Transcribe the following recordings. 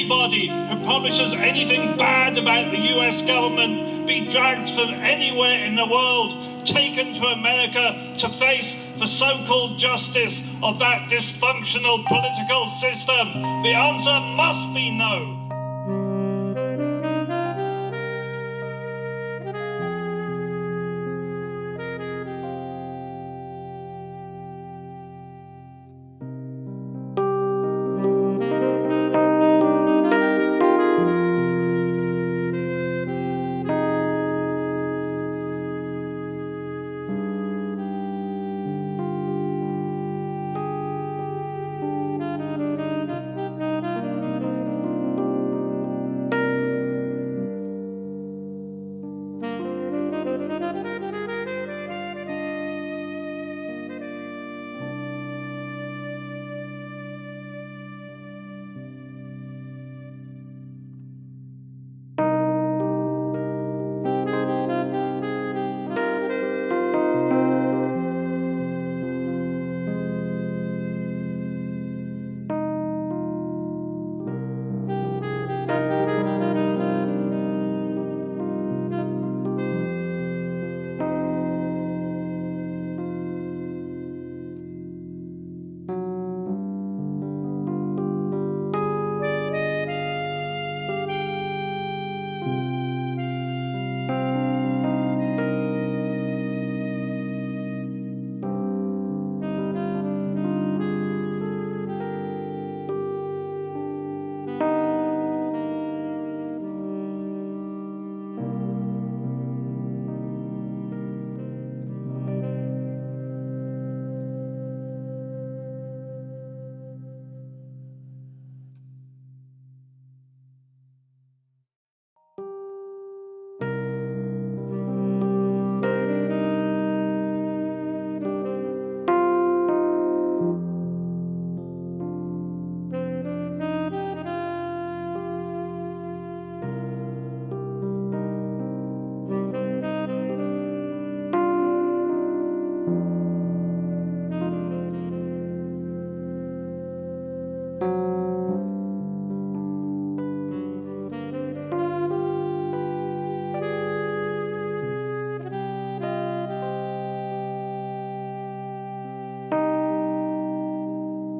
anybody who publishes anything bad about the US government be dragged from anywhere in the world, taken to America to face the so-called justice of that dysfunctional political system? The answer must be no.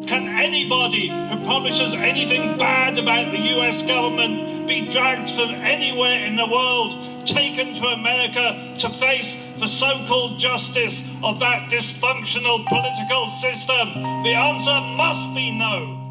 Can anybody who publishes anything bad about the US government be dragged from anywhere in the world, taken to America to face the so-called justice of that dysfunctional political system? The answer must be no.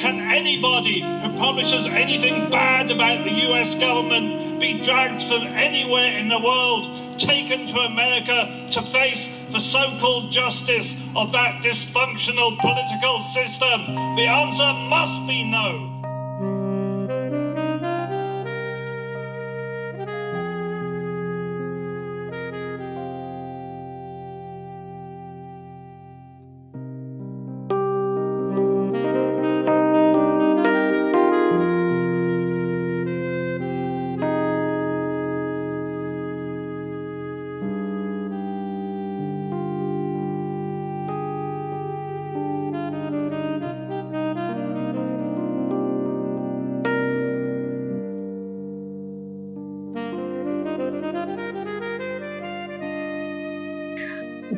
Can anybody who publishes anything bad about the US government be dragged from anywhere in the world, taken to America to face the so-called justice of that dysfunctional political system? The answer must be no.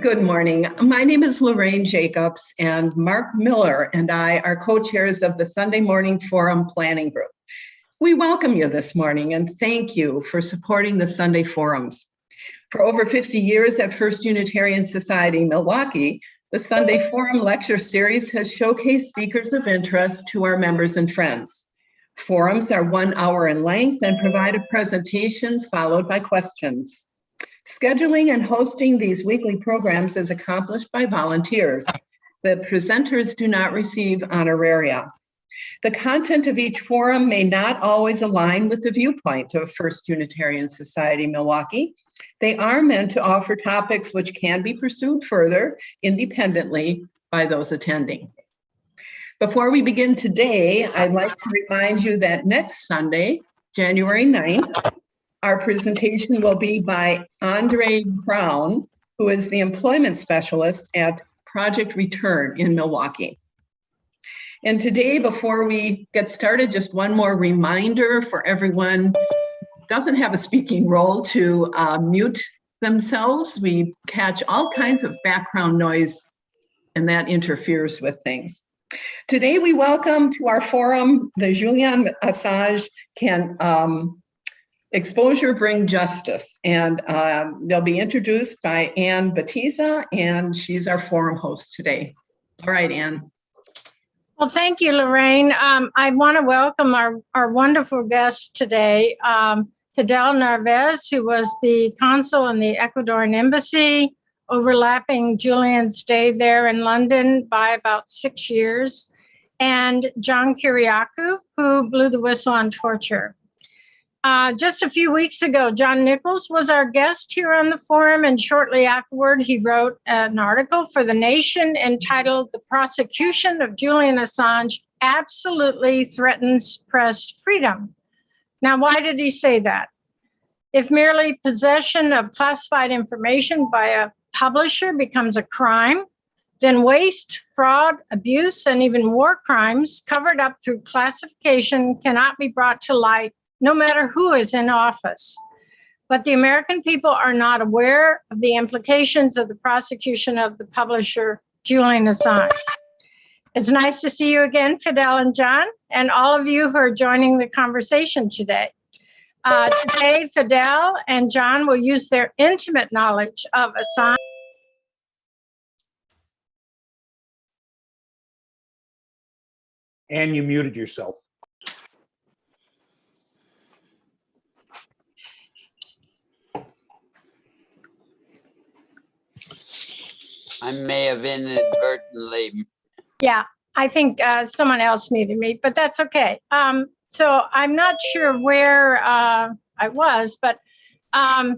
Good morning. My name is Lorraine Jacobs, and Mark Miller and I are co-chairs of the Sunday Morning Forum Planning Group. We welcome you this morning and thank you for supporting the Sunday Forums. For over 50 years at First Unitarian Society, Milwaukee, the Sunday Forum Lecture Series has showcased speakers of interest to our members and friends. Forums are 1 hour in length and provide a presentation followed by questions. Scheduling and hosting these weekly programs is accomplished by volunteers. The presenters do not receive honoraria. The content of each forum may not always align with the viewpoint of First Unitarian Society Milwaukee. They are meant to offer topics which can be pursued further independently by those attending. Before we begin today, I'd like to remind you that next Sunday, January 9th, our presentation will be by Andre Brown, who is the employment specialist at Project Return in Milwaukee. And today, before we get started, just one more reminder for everyone who doesn't have a speaking role to mute themselves. We catch all kinds of background noise, and that interferes with things. Today, we welcome to our forum the Julian Assange Exposure Bring Justice, and they'll be introduced by Ann Batiza, and she's our forum host today. All right, Ann. Well, thank you, Lorraine. I want to welcome our wonderful guest today, Fidel Narváez, who was the consul in the Ecuadorian Embassy, overlapping Julian's stay there in London by about 6 years, and John Kiriakou, who blew the whistle on torture. Just a few weeks ago, John Nichols was our guest here on the forum, and shortly afterward, he wrote an article for The Nation entitled "The Prosecution of Julian Assange Absolutely Threatens Press Freedom." Now, why did he say that? If merely possession of classified information by a publisher becomes a crime, then waste, fraud, abuse, and even war crimes covered up through classification cannot be brought to light no matter who is in office. But the American people are not aware of the implications of the prosecution of the publisher, Julian Assange. It's nice to see you again, Fidel and John, and all of you who are joining the conversation today. Today, Fidel and John will use their intimate knowledge of Assange and you muted yourself. I may have inadvertently. Yeah, I think someone else muted me, but that's okay. So I'm not sure where I was, but I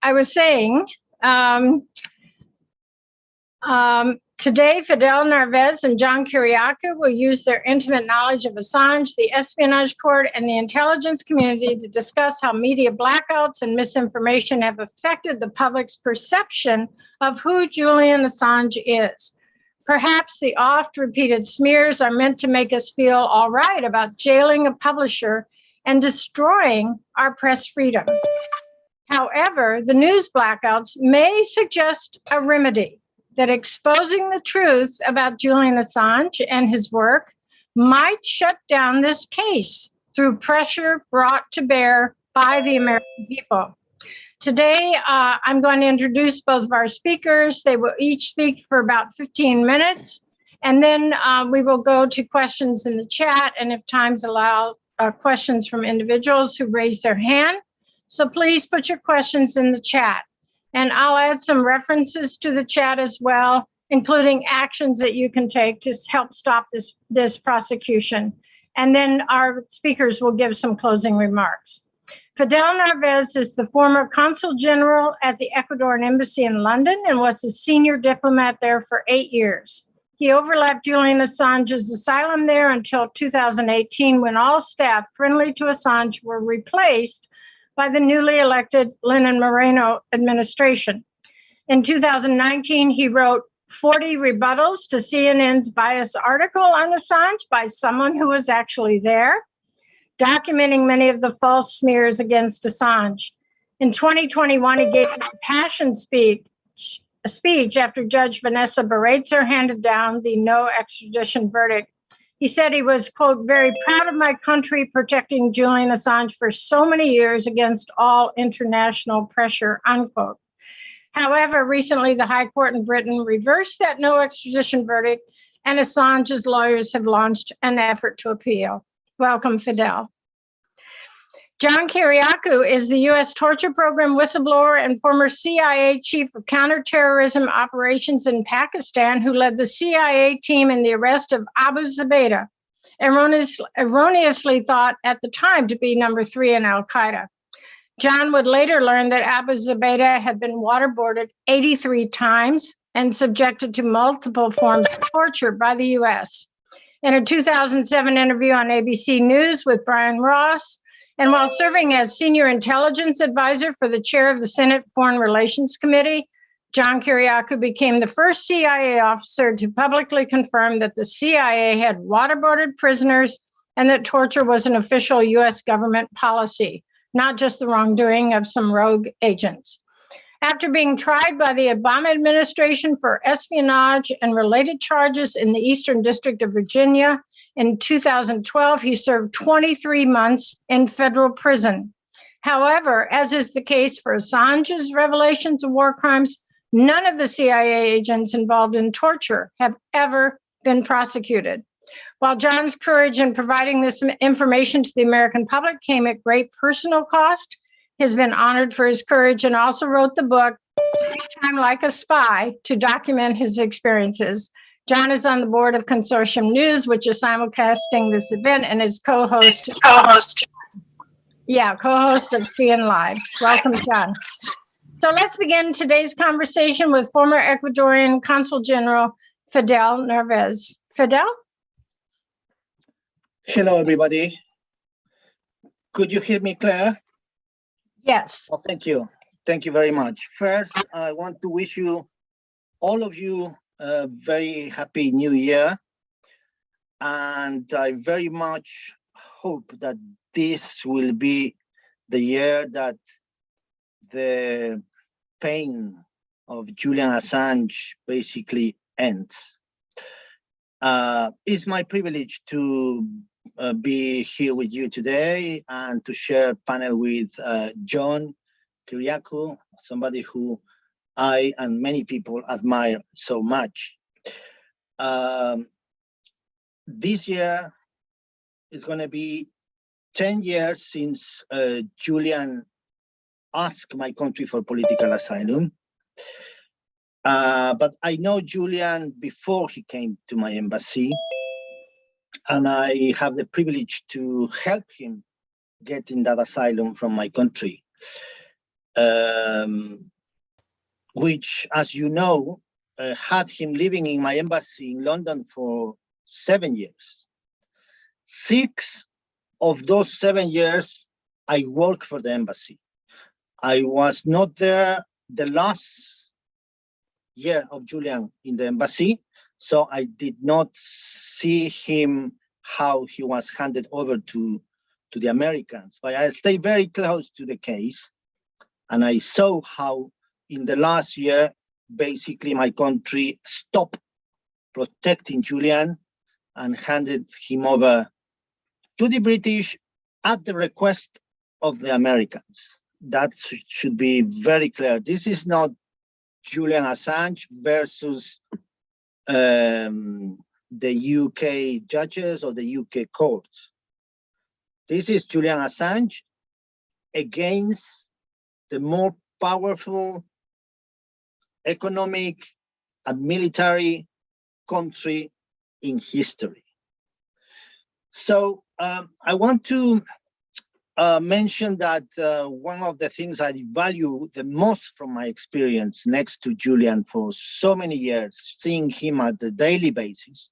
was saying today, Fidel Narváez and John Kiriakou will use their intimate knowledge of Assange, the Espionage Court, and the intelligence community to discuss how media blackouts and misinformation have affected the public's perception of who Julian Assange is. Perhaps the oft-repeated smears are meant to make us feel all right about jailing a publisher and destroying our press freedom. However, the news blackouts may suggest a remedy that exposing the truth about Julian Assange and his work might shut down this case through pressure brought to bear by the American people. Today, I'm going to introduce both of our speakers. They will each speak for about 15 minutes, And then we will go to questions in the chat, and if times allow, questions from individuals who raise their hand. So please put your questions in the chat. And I'll add some references to the chat as well, including actions that you can take to help stop this prosecution. And then our speakers will give some closing remarks. Fidel Narváez is the former Consul General at the Ecuadorian Embassy in London and was a senior diplomat there for 8 years. He overlapped Julian Assange's asylum there until 2018, when all staff friendly to Assange were replaced by the newly elected Lenin Moreno administration. In 2019, he wrote 40 rebuttals to CNN's biased article on Assange by someone who was actually there, documenting many of the false smears against Assange. In 2021, he gave a passion speech after Judge Vanessa Bareitzer handed down the no extradition verdict. He said he was, quote, very proud of my country protecting Julian Assange for so many years against all international pressure, unquote. However, recently the High Court in Britain reversed that no extradition verdict, and Assange's lawyers have launched an effort to appeal. Welcome, Fidel. John Kiriakou is the U.S. torture program whistleblower and former CIA chief of counter-terrorism operations in Pakistan, who led the CIA team in the arrest of Abu Zubaydah, erroneously thought at the time to be number 3 in Al-Qaeda. John would later learn that Abu Zubaydah had been waterboarded 83 times and subjected to multiple forms of torture by the U.S. In a 2007 interview on ABC News with Brian Ross, and while serving as senior intelligence advisor for the chair of the Senate Foreign Relations Committee, John Kiriakou became the first CIA officer to publicly confirm that the CIA had waterboarded prisoners and that torture was an official U.S. government policy, not just the wrongdoing of some rogue agents. After being tried by the Obama administration for espionage and related charges in the Eastern District of Virginia, in 2012, he served 23 months in federal prison. However, as is the case for Assange's revelations of war crimes, none of the CIA agents involved in torture have ever been prosecuted. While John's courage in providing this information to the American public came at great personal cost, he has been honored for his courage and also wrote the book, Time Like a Spy, to document his experiences. John is on the board of Consortium News, which is simulcasting this event, and is co-host of CN Live. Welcome, John. So let's begin today's conversation with former Ecuadorian Consul General Fidel Narváez. Fidel? Hello, everybody. Could you hear me, Claire? Yes. Oh, thank you. Thank you very much. First, I want to wish you, all of you, a very happy new year. And I very much hope that this will be the year that the pain of Julian Assange basically ends. It's my privilege to be here with you today and to share a panel with John Kiriakou, somebody who I and many people admire so much. This year is going to be 10 years since Julian asked my country for political asylum. But I know Julian before he came to my embassy, and I have the privilege to help him getting that asylum from my country, which, as you know, had him living in my embassy in London for 7 years. 6 of those 7 years, I worked for the embassy. I was not there the last year of Julian in the embassy, so I did not see him how he was handed over to the Americans. But I stayed very close to the case, and I saw how in the last year, basically my country stopped protecting Julian and handed him over to the British at the request of the Americans. That should be very clear. This is not Julian Assange versus the UK judges or the UK courts. This is Julian Assange against the more powerful economic and military country in history. So I want to mention that one of the things I value the most from my experience next to Julian for so many years, seeing him at the daily basis,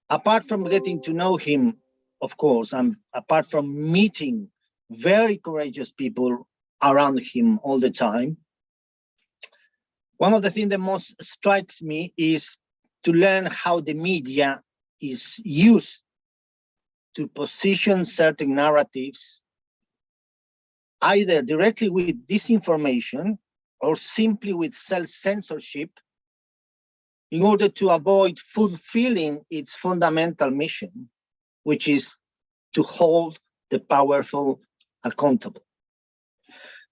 apart from getting to know him, of course, and apart from meeting very courageous people around him all the time, one of the things that most strikes me is to learn how the media is used to position certain narratives, either directly with disinformation or simply with self-censorship, in order to avoid fulfilling its fundamental mission, which is to hold the powerful accountable.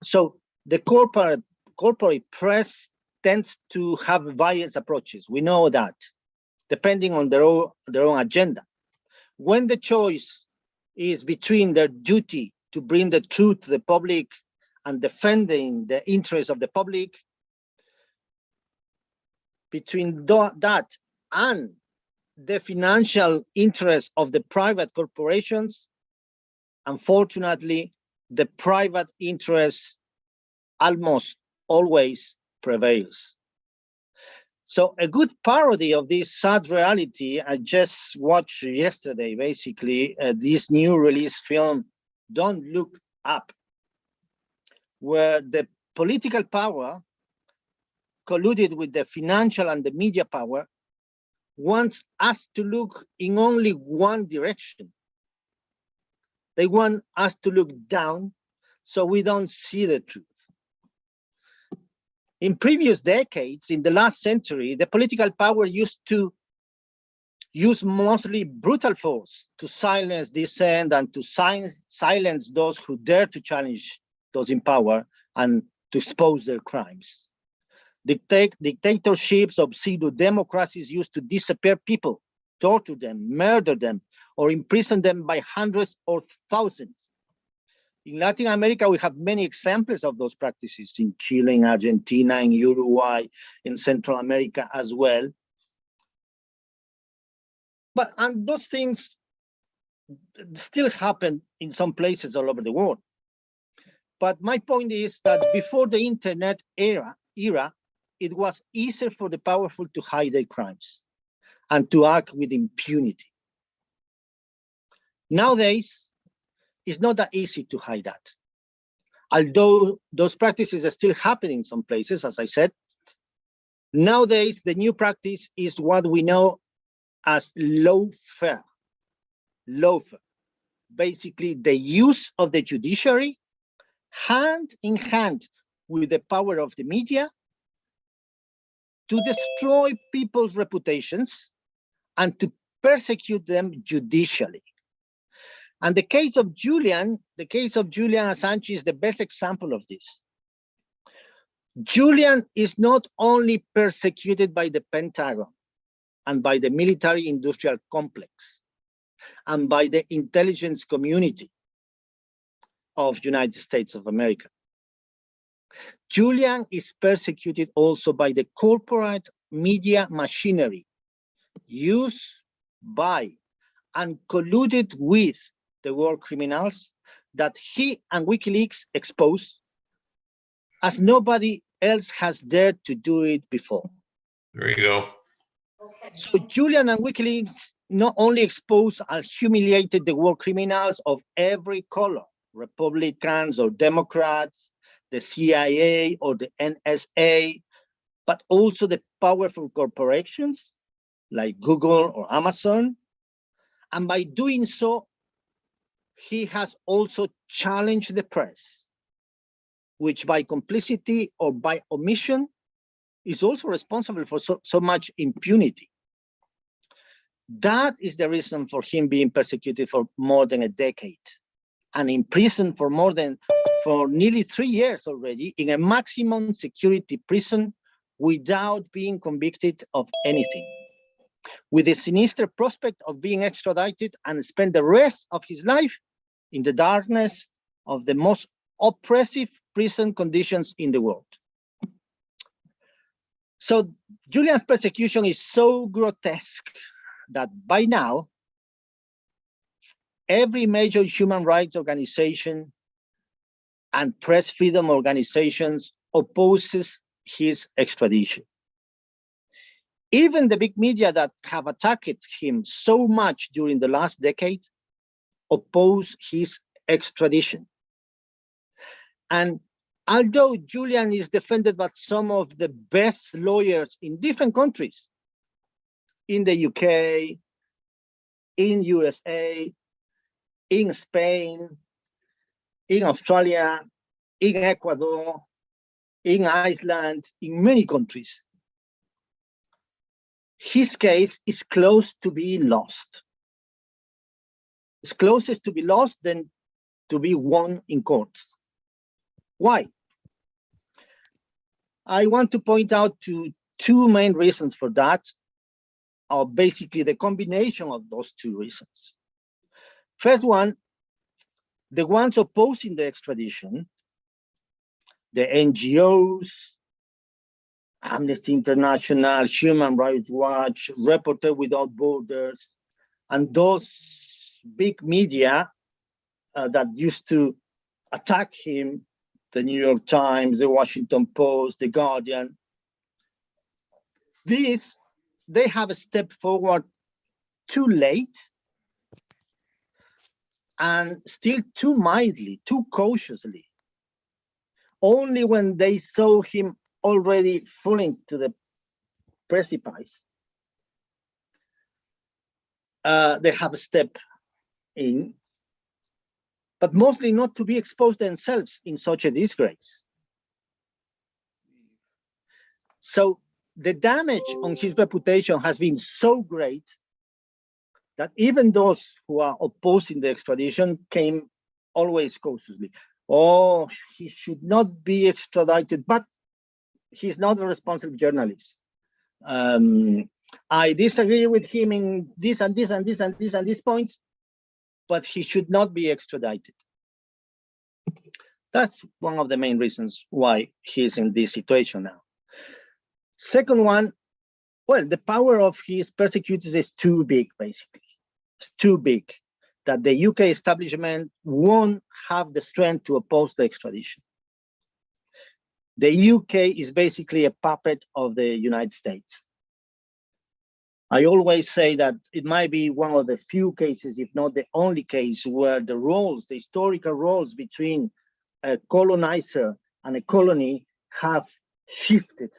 So the corporate press tends to have various approaches. We know that, depending on their own agenda. When the choice is between their duty to bring the truth to the public and defending the interests of the public, between that and the financial interests of the private corporations, unfortunately, the private interest almost always prevails. So a good parody of this sad reality, I just watched yesterday, basically, this new release film, Don't Look Up, where the political power colluded with the financial and the media power wants us to look in only one direction. They want us to look down so we don't see the truth. In previous decades, in the last century, the political power used to use mostly brutal force to silence dissent and to silence those who dare to challenge those in power and to expose their crimes. Dictatorships of pseudo-democracies used to disappear people, torture them, murder them, or imprison them by hundreds or thousands. In Latin America, we have many examples of those practices in Chile, in Argentina, in Uruguay, in Central America as well. And those things still happen in some places all over the world. But my point is that before the internet era, it was easier for the powerful to hide their crimes and to act with impunity. Nowadays, it's not that easy to hide that. Although those practices are still happening in some places, as I said, nowadays the new practice is what we know as lawfare. Lawfare, basically the use of the judiciary hand in hand with the power of the media to destroy people's reputations and to persecute them judicially. And the case of Julian Assange is the best example of this. Julian is not only persecuted by the Pentagon and by the military-industrial complex and by the intelligence community of United States of America. Julian is persecuted also by the corporate media machinery used by and colluded with the war criminals that he and WikiLeaks exposed, as nobody else has dared to do it before. There you go. So Julian and WikiLeaks not only exposed and humiliated the war criminals of every color, Republicans or Democrats, the CIA or the NSA, but also the powerful corporations like Google or Amazon. And by doing so, he has also challenged the press, which by complicity or by omission is also responsible for so much impunity. That is the reason for him being persecuted for more than a decade and imprisoned for nearly 3 years already in a maximum security prison without being convicted of anything. with the sinister prospect of being extradited and spend the rest of his life in the darkness of the most oppressive prison conditions in the world. So Julian's persecution is so grotesque that by now, every major human rights organization and press freedom organizations opposes his extradition. Even the big media that have attacked him so much during the last decade oppose his extradition. And although Julian is defended by some of the best lawyers in different countries, in the UK, in USA, in Spain, in Australia, in Ecuador, in Iceland, in many countries, his case is close to being lost. It's closest to be lost than to be won in court. Why? I want to point out to two main reasons for that, or basically the combination of those two reasons. First one, the ones opposing the extradition, the NGOs, Amnesty International, Human Rights Watch, Reporters Without Borders, and those big media that used to attack him, the New York Times, the Washington Post, the Guardian, they have stepped forward too late and still too mildly, too cautiously. Only when they saw him already falling to the precipice, they have stepped in, but mostly not to be exposed themselves in such a disgrace. So the damage on his reputation has been so great that even those who are opposing the extradition came always cautiously. Oh, he should not be extradited, but he's not a responsible journalist. I disagree with him in this and this and this and this and these points, but he should not be extradited. That's one of the main reasons why he's in this situation now. Second one, well, the power of his persecutors is too big, basically. It's too big that the UK establishment won't have the strength to oppose the extradition. The UK is basically a puppet of the United States. I always say that it might be one of the few cases, if not the only case, where the roles, the historical roles between a colonizer and a colony have shifted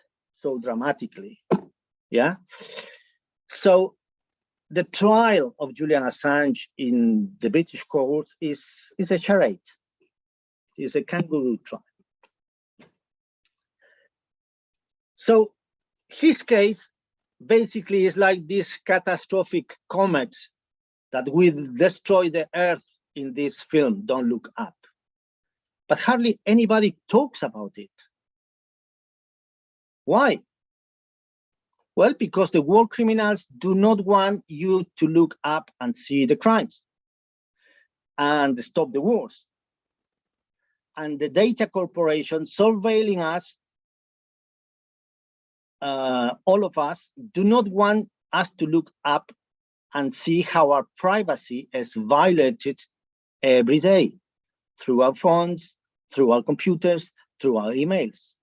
so dramatically. Yeah. So the trial of Julian Assange in the British courts is a charade. It's a kangaroo trial. So his case basically is like this catastrophic comet that will destroy the earth in this film, Don't Look Up. But hardly anybody talks about it. Why? Well, because the war criminals do not want you to look up and see the crimes and stop the wars. And the data corporation surveilling us, all of us, do not want us to look up and see how our privacy is violated every day through our phones, through our computers, through our emails.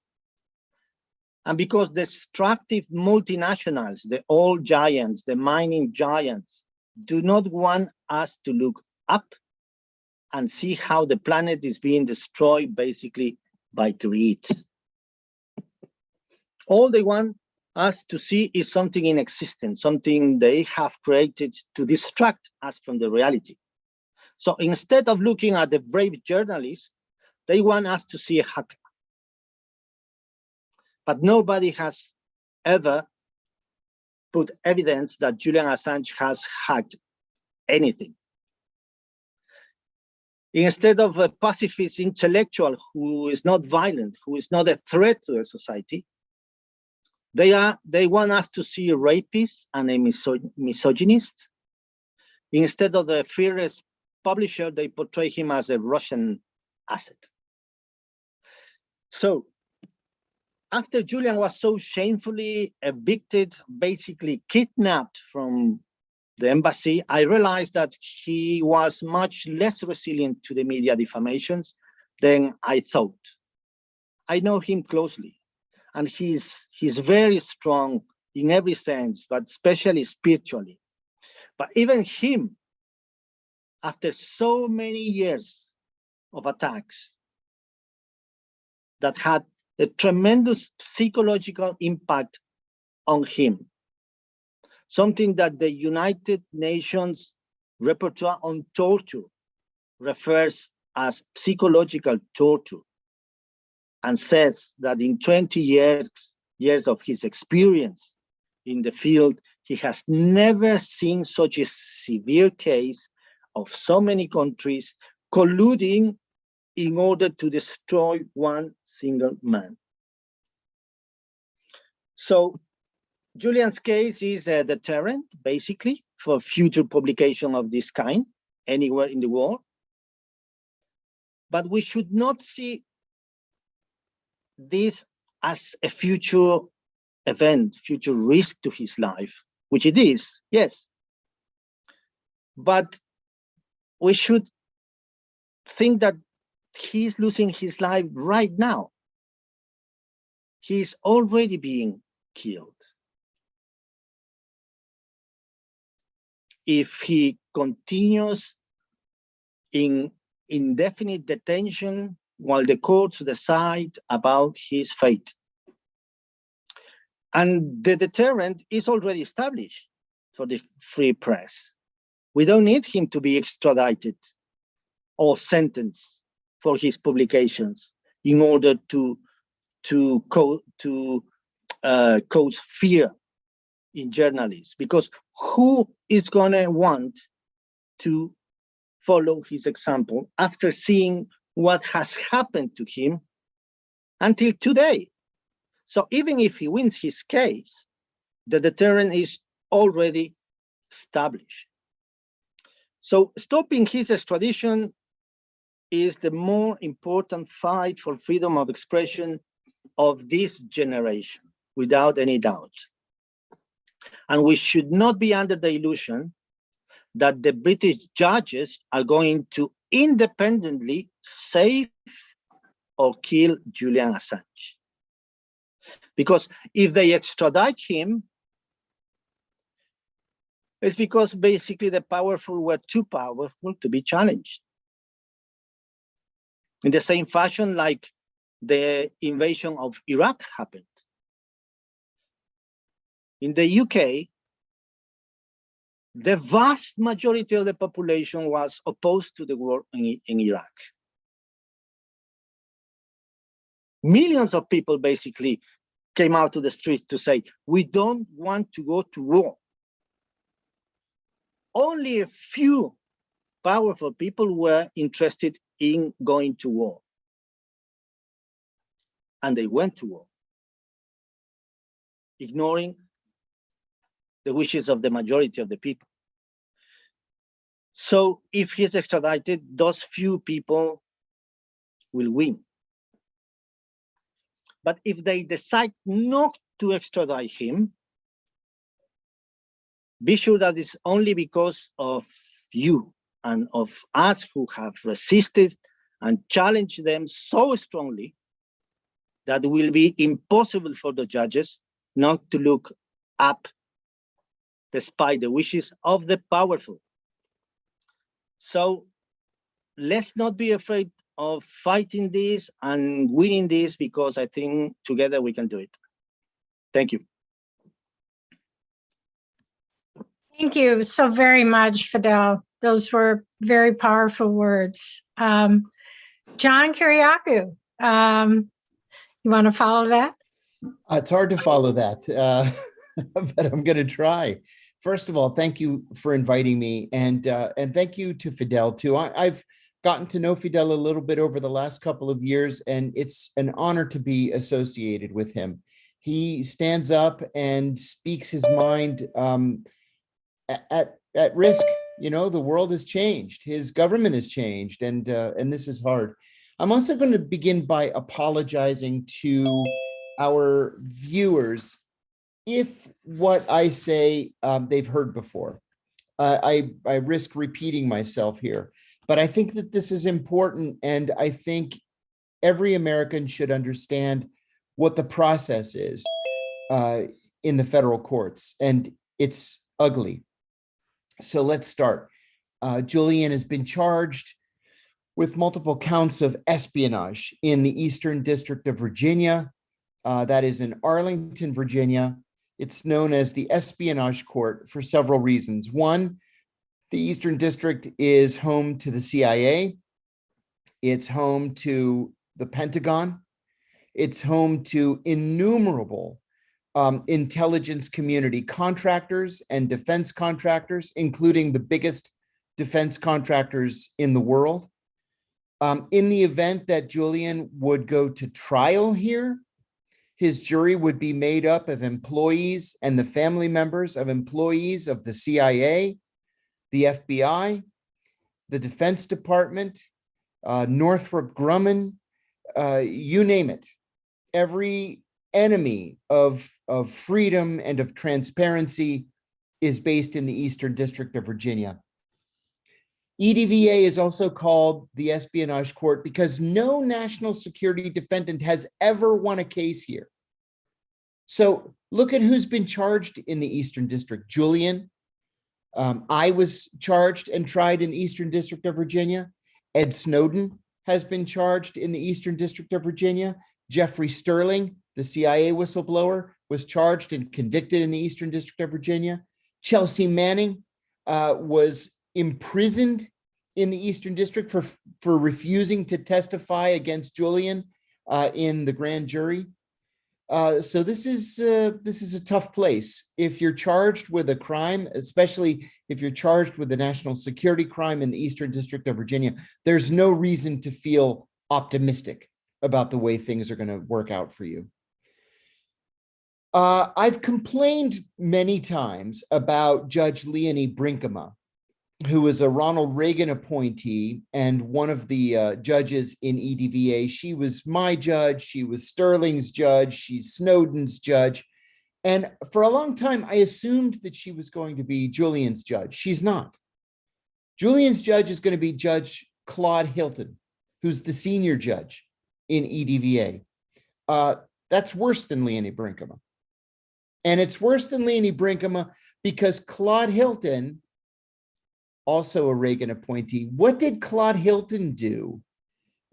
And because the extractive multinationals, the oil giants, the mining giants, do not want us to look up and see how the planet is being destroyed basically by greed. All they want us to see is something in existence, something they have created to distract us from the reality. So instead of looking at the brave journalists, they want us to see a hacker. But nobody has ever put evidence that Julian Assange has hacked anything. Instead of a pacifist intellectual who is not violent, who is not a threat to a society, They want us to see a rapist and a misogynist. Instead of the fearless publisher, they portray him as a Russian asset. So after Julian was so shamefully evicted, basically kidnapped from the embassy, I realized that he was much less resilient to the media defamations than I thought. I know him closely, and he's very strong in every sense, but especially spiritually. But even him, after so many years of attacks that had a tremendous psychological impact on him, something that the United Nations repertoire on torture refers as psychological torture, and says that in 20 years of his experience in the field, he has never seen such a severe case of so many countries colluding in order to destroy one single man. So Julian's case is a deterrent, basically, for future publication of this kind anywhere in the world. But we should not see this as a future event, future risk to his life, which it is, yes. But we should think that he's losing his life right now. He's already being killed. If he continues in indefinite detention while the courts decide about his fate. And the deterrent is already established for the free press. We don't need him to be extradited or sentenced for his publications in order to cause fear in journalists, because who is gonna want to follow his example after seeing what has happened to him until today? So even if he wins his case, the deterrent is already established. So stopping his extradition is the more important fight for freedom of expression of this generation, without any doubt. And we should not be under the illusion that the British judges are going to independently save or kill Julian Assange. Because if they extradite him, it's because basically the powerful were too powerful to be challenged. In the same fashion like the invasion of Iraq happened. In the UK, the vast majority of the population was opposed to the war in Iraq. Millions of people basically came out to the streets to say, we don't want to go to war. Only a few powerful people were interested in going to war. And they went to war, ignoring the wishes of the majority of the people. So if he's extradited, those few people will win. But if they decide not to extradite him, be sure that it's only because of you and of us who have resisted and challenged them so strongly that it will be impossible for the judges not to look up despite the wishes of the powerful. So let's not be afraid of fighting this and winning this, because I think together we can do it. Thank you. Thank you so very much, Fidel. Those were very powerful words. John Kiriakou, you want to follow that? It's hard to follow that, but I'm going to try. First of all, thank you for inviting me, and thank you to Fidel too. I've gotten to know Fidel a little bit over the last couple of years, and it's an honor to be associated with him. He stands up and speaks his mind at risk. You know, the world has changed. His government has changed, and this is hard. I'm also going to begin by apologizing to our viewers if what I say they've heard before. I risk repeating myself here, but I think that this is important, and I think every American should understand what the process is in the federal courts, and it's ugly. So let's start. Julian has been charged with multiple counts of espionage in the Eastern District of Virginia. That is in Arlington, Virginia. It's known as the Espionage Court for several reasons. One, the Eastern District is home to the CIA. It's home to the Pentagon. It's home to innumerable intelligence community contractors and defense contractors, including the biggest defense contractors in the world. In the event that Julian would go to trial here, his jury would be made up of employees and the family members of employees of the CIA, the FBI, the Defense Department, Northrop Grumman, you name it. Every enemy of freedom and of transparency is based in the Eastern District of Virginia. EDVA is also called the Espionage Court because no national security defendant has ever won a case here. So look at who's been charged in the Eastern District. Julian, I was charged and tried in the Eastern District of Virginia. Ed Snowden has been charged in the Eastern District of Virginia. Jeffrey Sterling, the CIA whistleblower, was charged and convicted in the Eastern District of Virginia. Chelsea Manning was imprisoned in the Eastern District for refusing to testify against Julian in the grand jury. So this is a tough place. If you're charged with a crime, especially if you're charged with a national security crime in the Eastern District of Virginia, there's no reason to feel optimistic about the way things are going to work out for you. I've complained many times about Judge Leonie Brinkema, who is a Ronald Reagan appointee and one of the judges in EDVA. She was my judge. She was Sterling's judge. She's Snowden's judge. And for a long time, I assumed that she was going to be Julian's judge. She's not. Julian's judge is going to be Judge Claude Hilton, who's the senior judge in EDVA. That's worse than Leonie Brinkema. And it's worse than Leonie Brinkema because Claude Hilton, also a Reagan appointee, what did Claude Hilton do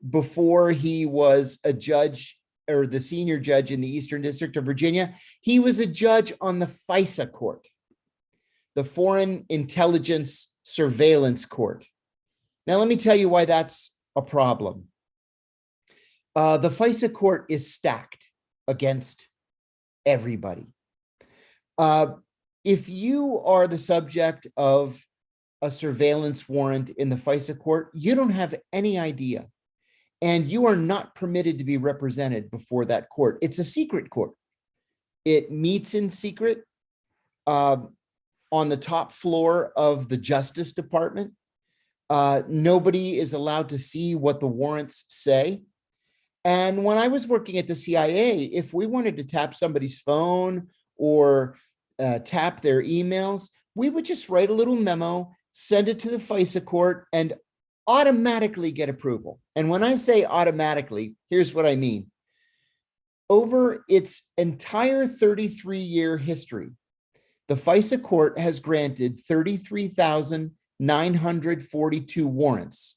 before he was a judge or the senior judge in the Eastern District of Virginia? He was a judge on the FISA court, the Foreign Intelligence Surveillance Court. Now, let me tell you why that's a problem. The FISA court is stacked against everybody. If you are the subject of a surveillance warrant in the FISA court, you don't have any idea. And you are not permitted to be represented before that court. It's a secret court. It meets in secret on the top floor of the Justice Department. Nobody is allowed to see what the warrants say. And when I was working at the CIA, if we wanted to tap somebody's phone or tap their emails, we would just write a little memo, send it to the FISA court, and automatically get approval. And when I say automatically, here's what I mean. Over its entire 33-year history, the FISA court has granted 33,942 warrants.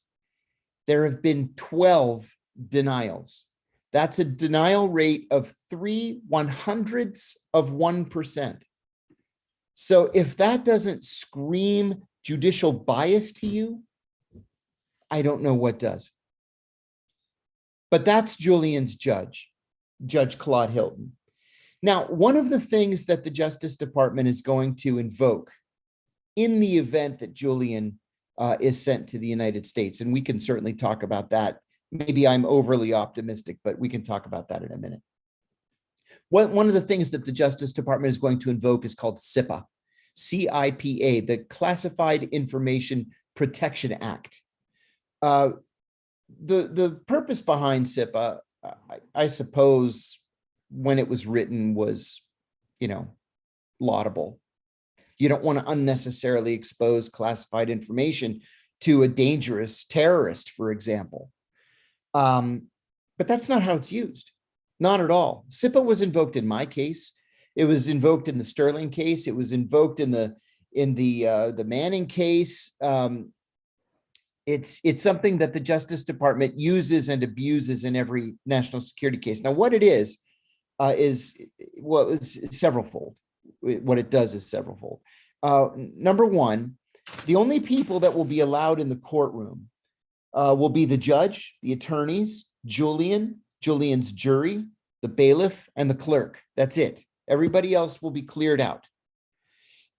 There have been 12 denials. That's a denial rate of 0.03%. So if that doesn't scream judicial bias to you, I don't know what does. But that's Julian's judge, Judge Claude Hilton. Now, one of the things that the Justice Department is going to invoke in the event that Julian is sent to the United States, and we can certainly talk about that. Maybe I'm overly optimistic, but we can talk about that in a minute. One of the things that the Justice Department is going to invoke is called SIPA, C-I-P-A, the Classified Information Protection Act. The purpose behind SIPA, I suppose, when it was written was, laudable. You don't want to unnecessarily expose classified information to a dangerous terrorist, for example. But that's not how it's used. Not at all. SIPA was invoked in my case. It was invoked in the Sterling case. It was invoked in the Manning case. It's something that the Justice Department uses and abuses in every national security case. Now, what it is it's severalfold. What it does is severalfold. Number one, the only people that will be allowed in the courtroom will be the judge, the attorneys, Julian's jury, the bailiff, and the clerk. That's it. Everybody else will be cleared out.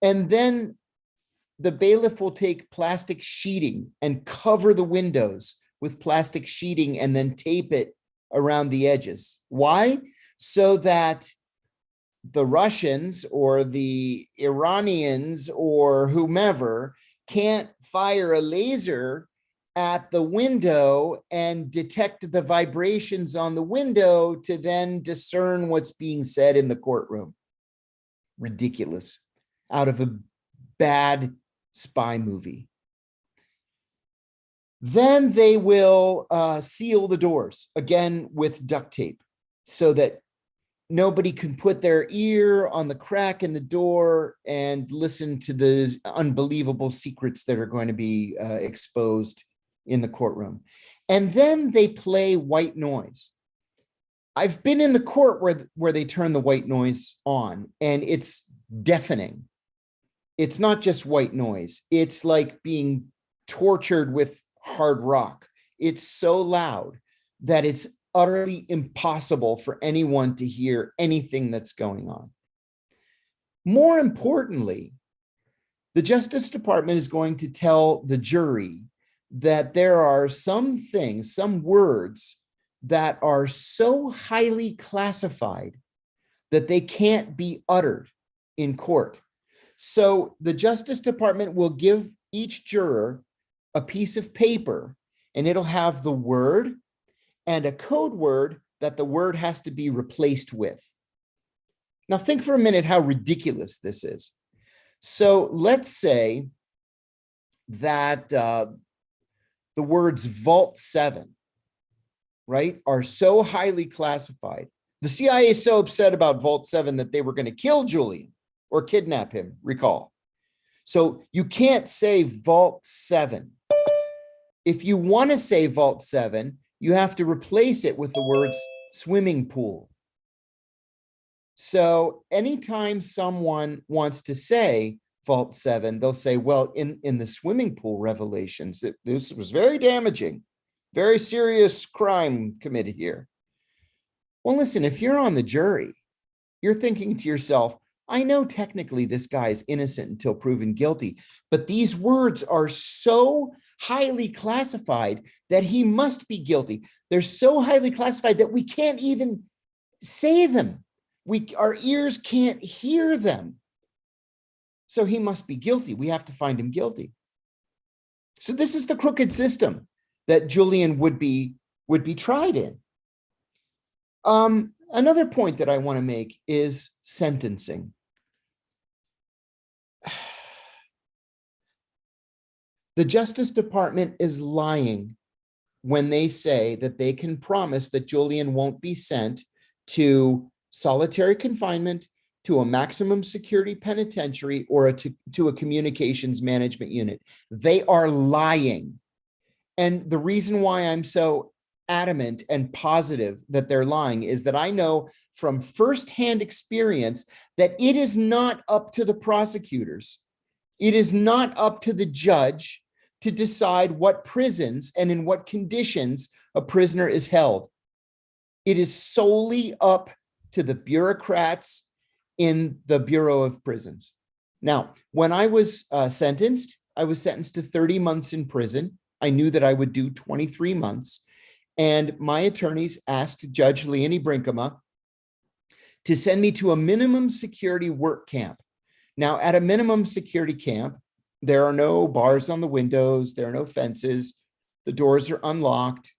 And then the bailiff will take plastic sheeting and cover the windows with plastic sheeting and then tape it around the edges. Why? So that the Russians or the Iranians or whomever can't fire a laser at the window and detect the vibrations on the window to then discern what's being said in the courtroom. Ridiculous. Out of a bad spy movie. Then they will seal the doors, again with duct tape, so that nobody can put their ear on the crack in the door and listen to the unbelievable secrets that are going to be exposed in the courtroom. And then they play white noise. I've been in the court where they turn the white noise on, and it's deafening. It's not just white noise. It's like being tortured with hard rock. It's so loud that it's utterly impossible for anyone to hear anything that's going on. More importantly, the Justice Department is going to tell the jury that there are some things, some words that are so highly classified that they can't be uttered in court. So the Justice Department will give each juror a piece of paper, and it'll have the word and a code word that the word has to be replaced with. Now think for a minute how ridiculous this is. So let's say that the words Vault 7, right, are so highly classified. The CIA is so upset about Vault 7 that they were going to kill Julian or kidnap him, recall. So you can't say Vault 7. If you want to say Vault 7, you have to replace it with the words swimming pool. So anytime someone wants to say Vault 7, they'll say, well, in the swimming pool revelations, this was very damaging, very serious crime committed here. Well, listen, if you're on the jury, you're thinking to yourself, I know technically this guy is innocent until proven guilty, but these words are so highly classified that he must be guilty. They're so highly classified that we can't even say them. Our ears can't hear them. So he must be guilty. We have to find him guilty. So this is the crooked system that Julian would be tried in. Another point that I want to make is sentencing. The Justice Department is lying when they say that they can promise that Julian won't be sent to solitary confinement, to a maximum security penitentiary, or to a communications management unit. They are lying. And the reason why I'm so adamant and positive that they're lying is that I know from firsthand experience that it is not up to the prosecutors. It is not up to the judge to decide what prisons and in what conditions a prisoner is held. It is solely up to the bureaucrats in the Bureau of Prisons. Now, when I was sentenced to 30 months in prison. I knew that I would do 23 months. And my attorneys asked Judge Leonie Brinkema to send me to a minimum security work camp. Now, at a minimum security camp, there are no bars on the windows, there are no fences, the doors are unlocked.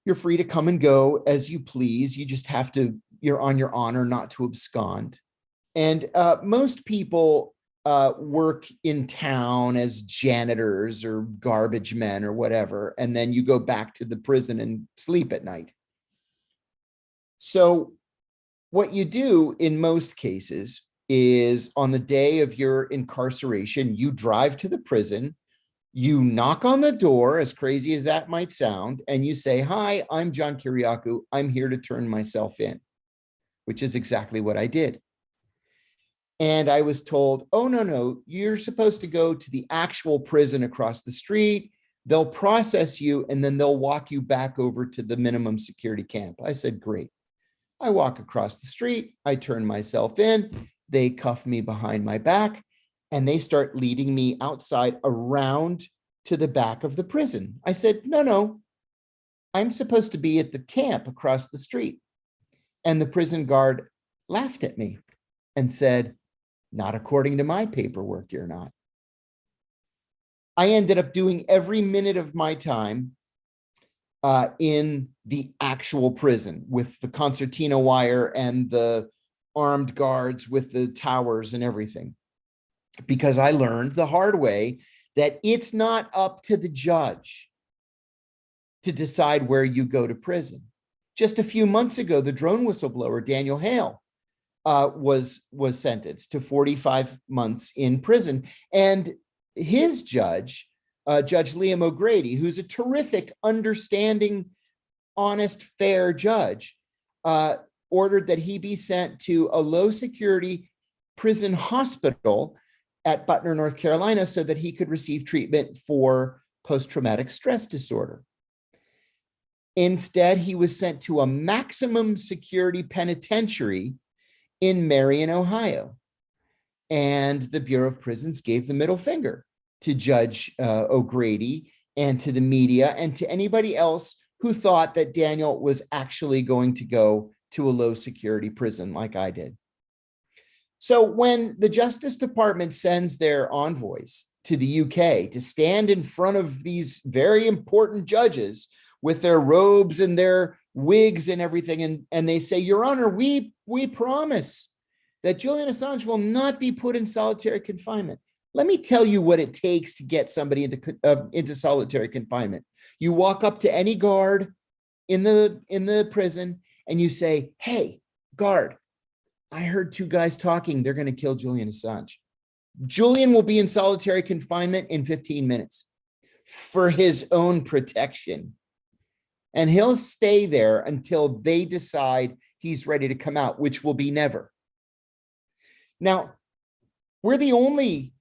You're free to come and go as you please. You just have to, you're on your honor not to abscond. And most people work in town as janitors or garbage men or whatever, and then you go back to the prison and sleep at night. So what you do in most cases is on the day of your incarceration, you drive to the prison, you knock on the door, as crazy as that might sound, and you say, "Hi, I'm John Kiriakou. I'm here to turn myself in," which is exactly what I did. And I was told, "Oh, no, you're supposed to go to the actual prison across the street. They'll process you, and then they'll walk you back over to the minimum security camp." I said, "Great." I walk across the street. I turn myself in. They cuff me behind my back, and they start leading me outside around to the back of the prison. I said, no, I'm supposed to be at the camp across the street. And the prison guard laughed at me and said, "Not according to my paperwork, you're not." I ended up doing every minute of my time in the actual prison with the concertina wire and the armed guards with the towers and everything, because I learned the hard way that it's not up to the judge to decide where you go to prison. Just a few months ago, the drone whistleblower, Daniel Hale, was sentenced to 45 months in prison. And his judge, Judge Liam O'Grady, who's a terrific, understanding, honest, fair judge, ordered that he be sent to a low security prison hospital at Butner, North Carolina, so that he could receive treatment for post-traumatic stress disorder. Instead, he was sent to a maximum security penitentiary in Marion, Ohio. And the Bureau of Prisons gave the middle finger to Judge O'Grady and to the media and to anybody else who thought that Daniel was actually going to go to a low security prison like I did. So when the Justice Department sends their envoys to the UK to stand in front of these very important judges with their robes and their wigs and everything, and they say, "Your Honor, we promise that Julian Assange will not be put in solitary confinement." Let me tell you what it takes to get somebody into solitary confinement. You walk up to any guard in the prison and you say, "Hey, guard, I heard two guys talking. They're going to kill Julian Assange. Julian will be in solitary confinement in 15 minutes for his own protection. And he'll stay there until they decide he's ready to come out, which will be never." Now, we're the only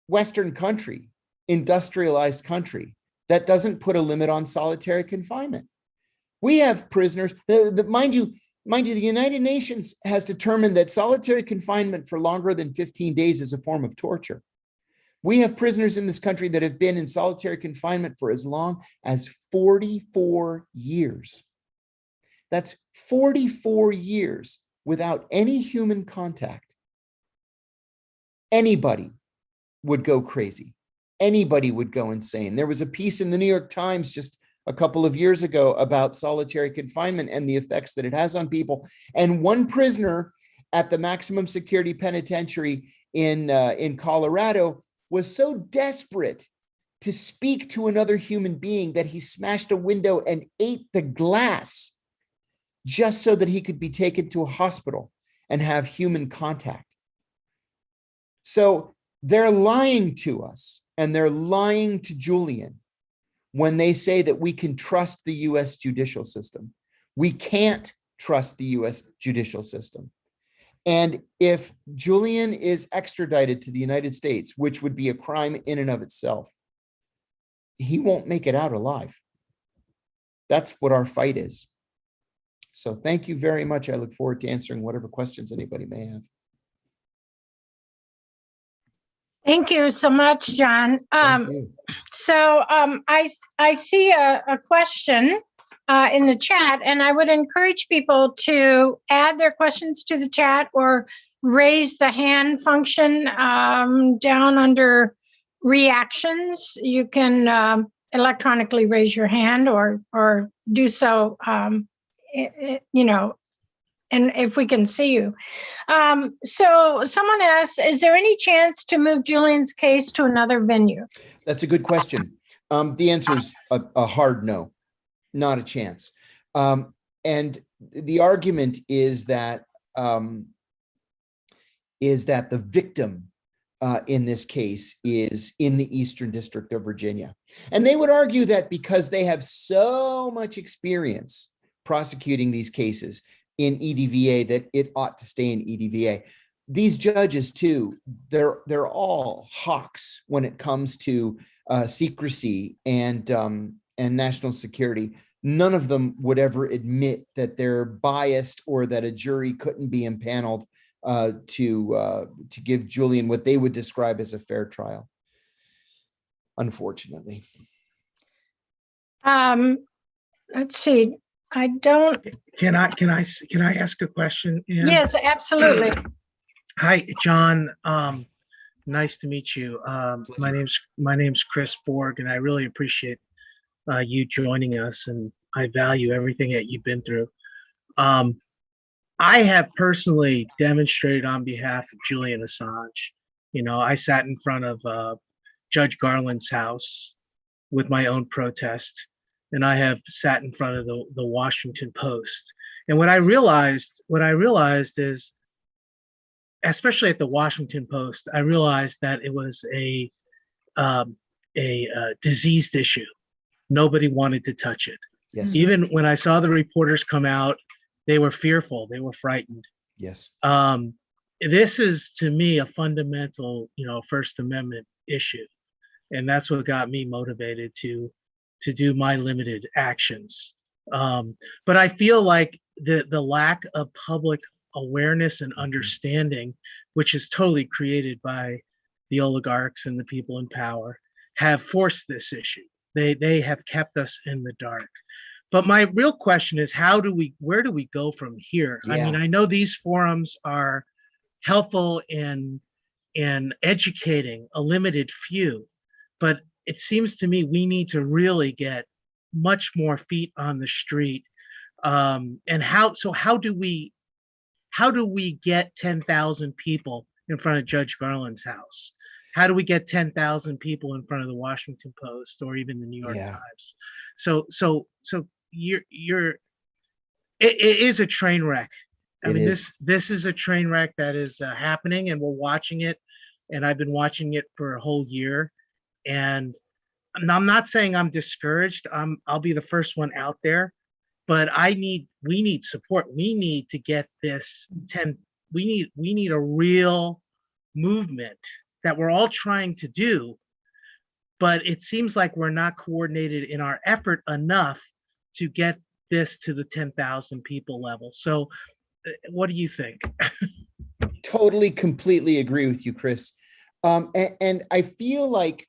Western country, industrialized country, that doesn't put a limit on solitary confinement. We have prisoners, mind you, the United Nations has determined that solitary confinement for longer than 15 days is a form of torture. We have prisoners in this country that have been in solitary confinement for as long as 44 years. That's 44 years without any human contact. Anybody would go crazy. Anybody would go insane. There was a piece in the New York Times just a couple of years ago about solitary confinement and the effects that it has on people. And one prisoner at the maximum security penitentiary in Colorado was so desperate to speak to another human being that he smashed a window and ate the glass just so that he could be taken to a hospital and have human contact. So they're lying to us, and they're lying to Julian when they say that we can trust the US judicial system. We can't trust the US judicial system. And if Julian is extradited to the United States, which would be a crime in and of itself, he won't make it out alive. That's what our fight is. So thank you very much. I look forward to answering whatever questions anybody may have. Thank you so much, John. Thank you. So I see a question in the chat, and I would encourage people to add their questions to the chat or raise the hand function down under reactions. You can electronically raise your hand or do so, you know, and if we can see you. So someone asked, is there any chance to move Julian's case to another venue? That's a good question. The answer is a hard no, not a chance. And the argument is that the victim in this case is in the Eastern District of Virginia. And they would argue that because they have so much experience prosecuting these cases in EDVA, that it ought to stay in EDVA. These judges too, they're all hawks when it comes to secrecy and national security. None of them would ever admit that they're biased or that a jury couldn't be impaneled to give Julian what they would describe as a fair trial, unfortunately. Let's see. I don't. Can I ask a question, Ann? Yes, absolutely. Hi, John. Nice to meet you. My name's Chris Borg, and I really appreciate you joining us, and I value everything that you've been through. I have personally demonstrated on behalf of Julian Assange. You know, I sat in front of Judge Garland's house with my own protest, and I have sat in front of the Washington Post. And what I realized is, especially at the Washington Post, I realized that it was a diseased issue. Nobody wanted to touch it. Yes. Even when I saw the reporters come out, they were fearful. They were frightened. Yes. This is, to me, a fundamental, First Amendment issue, and that's what got me motivated to do my limited actions. But I feel like the lack of public awareness and understanding, which is totally created by the oligarchs and the people in power, have forced this issue. They have kept us in the dark. But my real question is, where do we go from here? Yeah. I mean, I know these forums are helpful in educating a limited few, but it seems to me we need to really get much more feet on the street. And how do we get 10,000 people in front of Judge Garland's house? How do we get 10,000 people in front of the Washington Post or even the New York Times? So it is a train wreck. I mean, this is a train wreck that is happening, and we're watching it. And I've been watching it for a whole year. And I'm not saying I'm discouraged. I'll be the first one out there, but we need support. We need to get this we need a real movement that we're all trying to do, but it seems like we're not coordinated in our effort enough to get this to the 10,000 people level. So what do you think? Totally, completely agree with you, Chris. And I feel like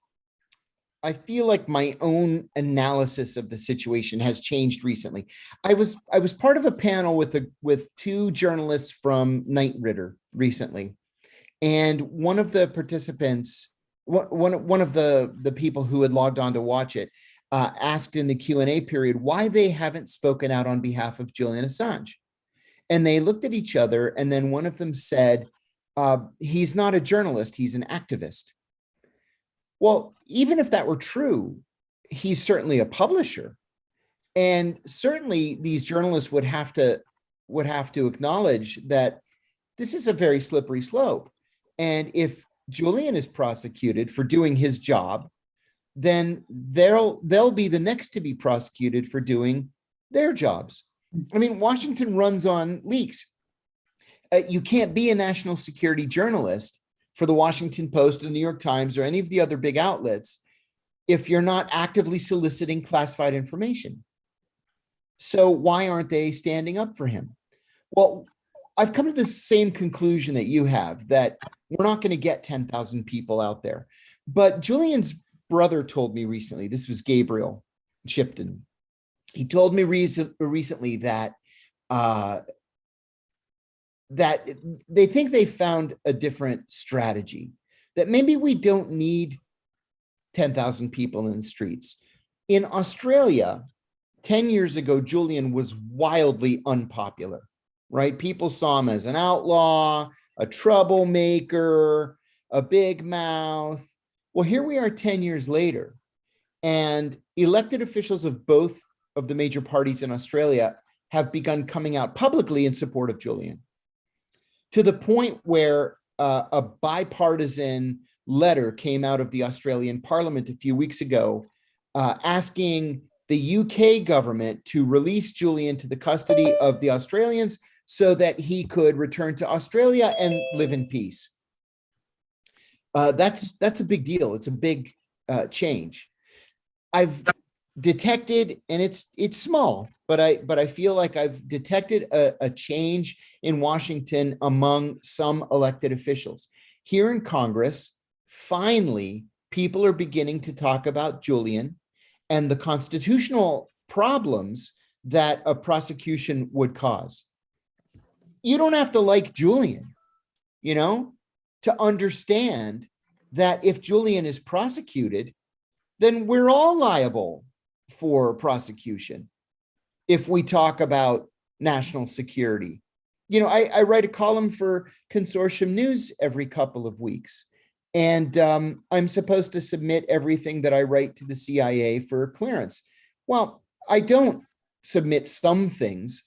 my own analysis of the situation has changed recently. I was part of a panel with two journalists from Knight Ridder recently, and one of the participants, one of the people who had logged on to watch it, asked in the Q&A period why they haven't spoken out on behalf of Julian Assange, and they looked at each other, and then one of them said, "He's not a journalist; he's an activist." Well, even if that were true, he's certainly a publisher. And certainly these journalists would have to acknowledge that this is a very slippery slope. And if Julian is prosecuted for doing his job, then they'll be the next to be prosecuted for doing their jobs. I mean, Washington runs on leaks. You can't be a national security journalist for the Washington Post or the New York Times or any of the other big outlets if you're not actively soliciting classified information. So why aren't they standing up for him? Well, I've come to the same conclusion that you have, that we're not going to get 10,000 people out there. But Julian's brother told me recently, this was Gabriel Shipton, he told me recently that that they think they found a different strategy, that maybe we don't need 10,000 people in the streets. In Australia, 10 years ago, Julian was wildly unpopular, right? People saw him as an outlaw, a troublemaker, a big mouth. Well, here we are 10 years later, and elected officials of both of the major parties in Australia have begun coming out publicly in support of Julian, to the point where a bipartisan letter came out of the Australian Parliament a few weeks ago asking the UK government to release Julian to the custody of the Australians so that he could return to Australia and live in peace. That's a big deal. It's a big change. I've detected, and it's small, but I feel like I've detected a change in Washington among some elected officials. Here in Congress, finally, people are beginning to talk about Julian and the constitutional problems that a prosecution would cause. You don't have to like Julian, you know, to understand that if Julian is prosecuted, then we're all liable for prosecution. If we talk about national security, you know, I write a column for Consortium News every couple of weeks, and I'm supposed to submit everything that I write to the CIA for clearance. Well, I don't submit some things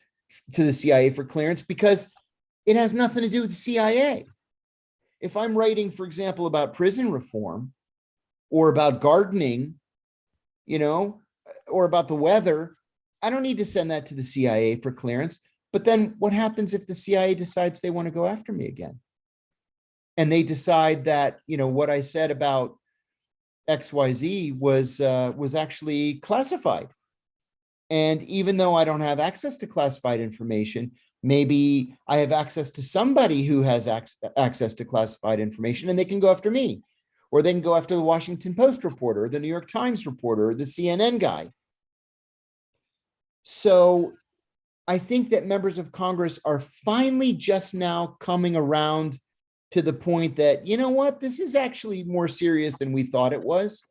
to the CIA for clearance because it has nothing to do with the CIA. If I'm writing, for example, about prison reform or about gardening, you know, or about the weather, I don't need to send that to the CIA for clearance. But then what happens if the CIA decides they want to go after me again? And they decide that, you know, what I said about XYZ was actually classified. And even though I don't have access to classified information, maybe I have access to somebody who has access to classified information, and they can go after me, or they can go after the Washington Post reporter, or the New York Times reporter, or the CNN guy. So I think that members of Congress are finally just now coming around to the point that, you know what, this is actually more serious than we thought it was.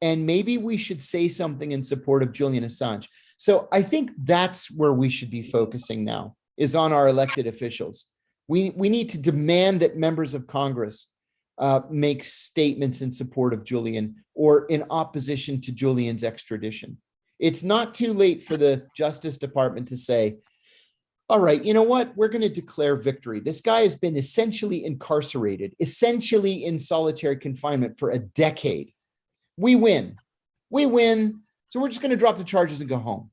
And maybe we should say something in support of Julian Assange. So I think that's where we should be focusing now, is on our elected officials. We need to demand that members of Congress make statements in support of Julian or in opposition to Julian's extradition. It's not too late for the Justice Department to say, all right, you know what? We're going to declare victory. This guy has been essentially incarcerated, essentially in solitary confinement for a decade. We win. So we're just going to drop the charges and go home.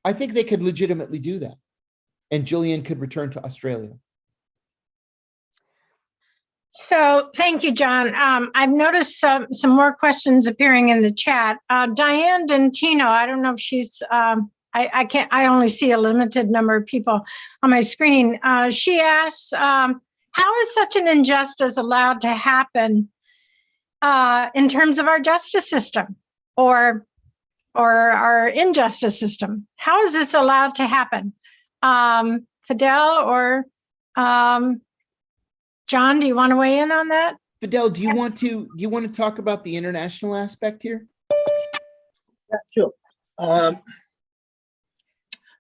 I think they could legitimately do that. And Julian could return to Australia. So thank you, John. I've noticed some more questions appearing in the chat. Diane Dentino, I don't know if she's, I only see a limited number of people on my screen. She asks, how is such an injustice allowed to happen in terms of our justice system or our injustice system? How is this allowed to happen? Fidel or John, do you want to weigh in on that? Fidel, do you want to talk about the international aspect here? Yeah, sure.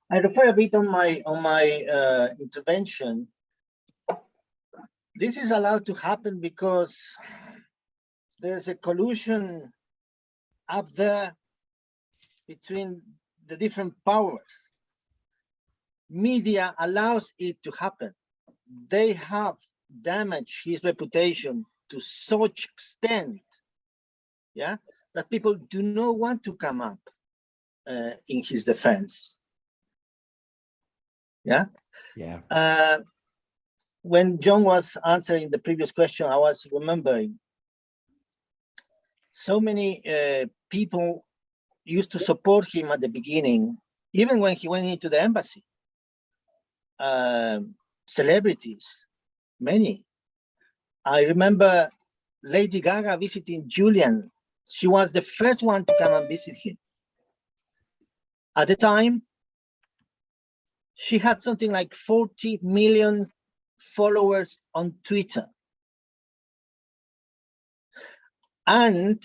I refer a bit on my intervention. This is allowed to happen because there's a collusion up there between the different powers. Media allows it to happen. They have damaged his reputation to such extent, yeah, that people do not want to come up in his defense. Yeah. When John was answering the previous question, I was remembering so many people used to support him at the beginning, even when he went into the embassy. Celebrities, many. I remember Lady Gaga visiting Julian. She was the first one to come and visit him. At the time, she had something like 40 million followers on Twitter. And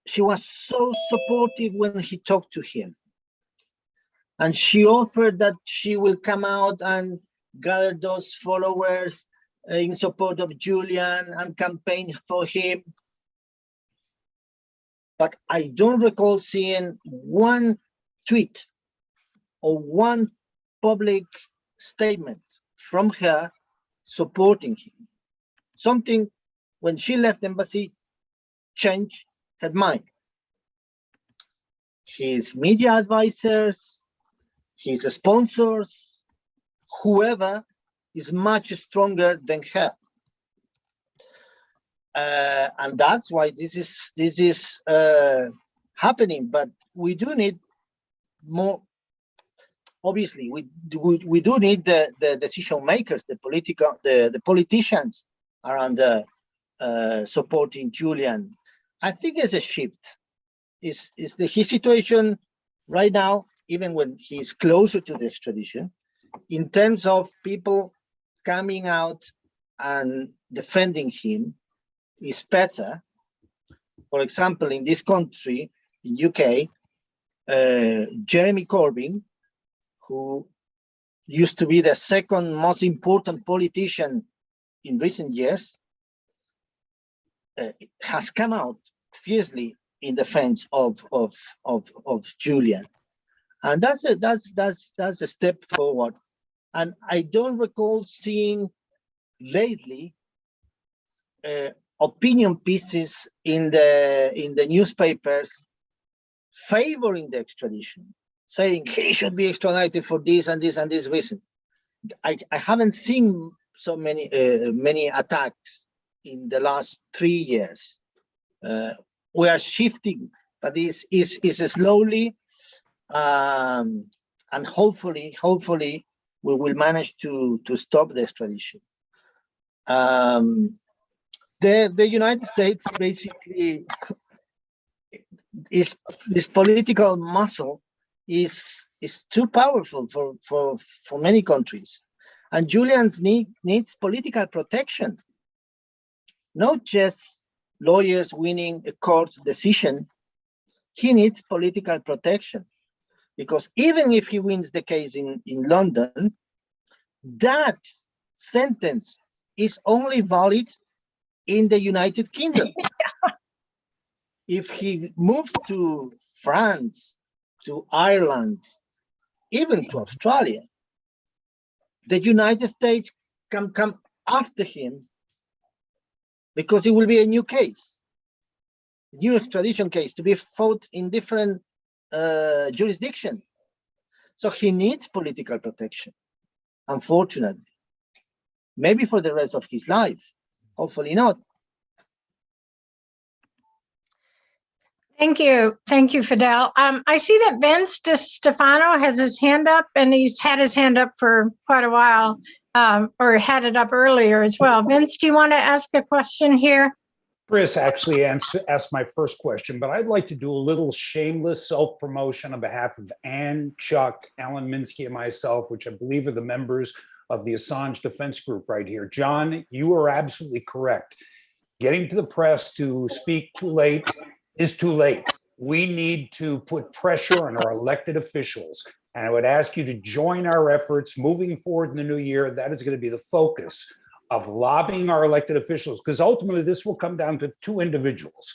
she was so supportive when he talked to him. And she offered that she will come out and gather those followers in support of Julian and campaign for him. But I don't recall seeing one tweet or one public statement from her supporting him. Something, when she left the embassy, changed her mind. His media advisors, his sponsors, whoever is much stronger than her. And that's why this is happening. But we do need more. Obviously, we do need the decision makers, the politicians around supporting Julian. I think there's a shift. Is his situation right now, even when he's closer to the extradition, in terms of people coming out and defending him, is better. For example, in this country, in UK, Jeremy Corbyn, who used to be the second most important politician in recent years, has come out fiercely in defense of Julian, and that's a step forward. And I don't recall seeing lately opinion pieces in the newspapers favoring the extradition, saying he should be extradited for this and this and this reason. I haven't seen so many many attacks in the last 3 years. We are shifting, but this is slowly, and hopefully we will manage to stop the extradition. The United States basically this political muscle is too powerful for many countries, and Julian's needs political protection, not just lawyers winning a court decision. He needs political protection, because even if he wins the case in London, that sentence is only valid in the United Kingdom. If he moves to France, to Ireland, even to Australia, the United States can come after him, because it will be a new case, a new extradition case to be fought in different jurisdiction. So he needs political protection, unfortunately. Maybe for the rest of his life, hopefully not. Thank you, Fidel. I see that Vince DeStefano has his hand up, and he's had his hand up for quite a while, or had it up earlier as well. Vince, do you want to ask a question here? Chris actually asked my first question, but I'd like to do a little shameless self-promotion on behalf of Ann, Chuck, Alan Minsky, and myself, which I believe are the members of the Assange Defense Group right here. John, you are absolutely correct. Getting to the press to speak too late is too late. We need to put pressure on our elected officials. And I would ask you to join our efforts moving forward in the new year. That is going to be the focus of lobbying our elected officials, because ultimately this will come down to two individuals,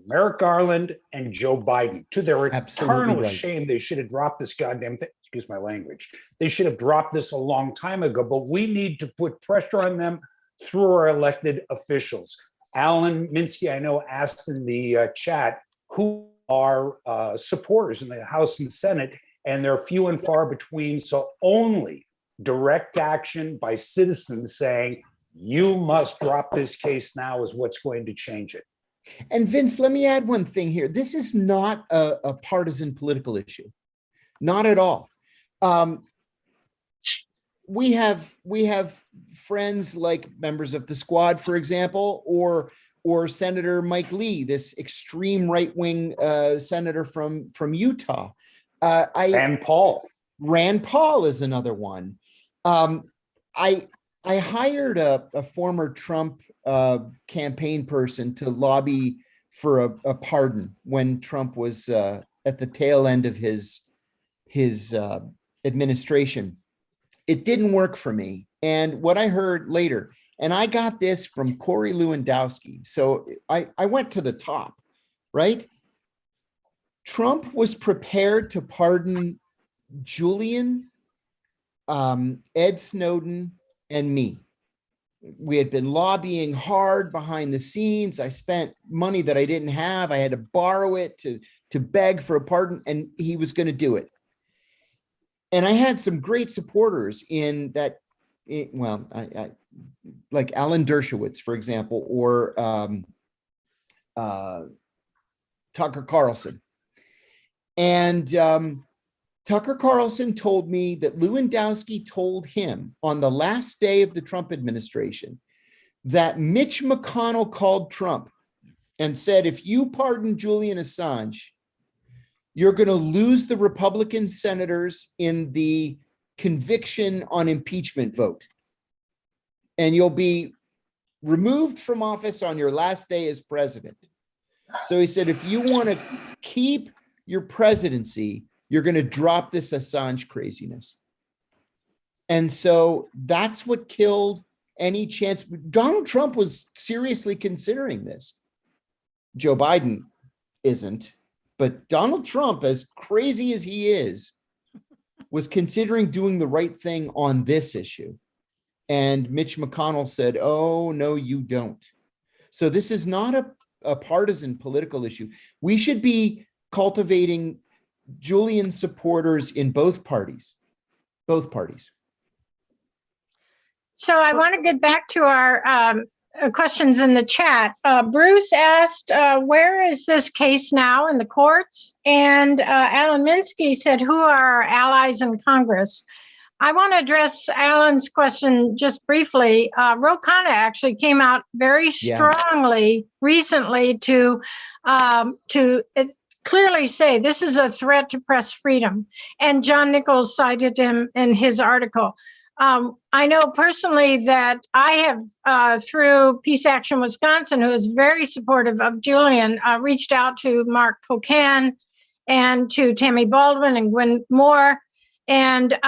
Merrick Garland and Joe Biden. To their eternal shame, they should have dropped this goddamn thing. Excuse my language. They should have dropped this a long time ago, but we need to put pressure on them through our elected officials. Alan Minsky, I know, asked in the chat who are supporters in the House and Senate, and they're few and far between. So only direct action by citizens saying, you must drop this case now is what's going to change it. And Vince, let me add one thing here. This is not a partisan political issue, not at all. We have friends like members of the Squad, for example, or Senator Mike Lee, this extreme right-wing senator from Utah. And Paul. Rand Paul is another one. I hired a former Trump campaign person to lobby for a pardon when Trump was at the tail end of his administration. It didn't work for me. And what I heard later, and I got this from Corey Lewandowski. So I went to the top, right? Trump was prepared to pardon Julian, Ed Snowden, and me. We had been lobbying hard behind the scenes. I spent money that I didn't have. I had to borrow it to beg for a pardon, and he was going to do it. And I had some great supporters in that. Well, I like Alan Dershowitz, for example, or Tucker Carlson. And Tucker Carlson told me that Lewandowski told him on the last day of the Trump administration that Mitch McConnell called Trump and said, if you pardon Julian Assange, you're going to lose the Republican senators in the conviction on impeachment vote. And you'll be removed from office on your last day as president. So he said, if you want to keep your presidency, you're going to drop this Assange craziness. And so that's what killed any chance. Donald Trump was seriously considering this. Joe Biden isn't, but Donald Trump, as crazy as he is, was considering doing the right thing on this issue. And Mitch McConnell said, oh, no, you don't. So this is not a partisan political issue. We should be cultivating Julian supporters in both parties. So I want to get back to our questions in the chat. Bruce asked, where is this case now in the courts? And Alan Minsky said, who are our allies in Congress? I want to address Alan's question just briefly. Ro Khanna actually came out very strongly recently to clearly say this is a threat to press freedom. And John Nichols cited him in his article. I know personally that I have, through Peace Action Wisconsin, who is very supportive of Julian, reached out to Mark Pocan and to Tammy Baldwin and Gwen Moore. And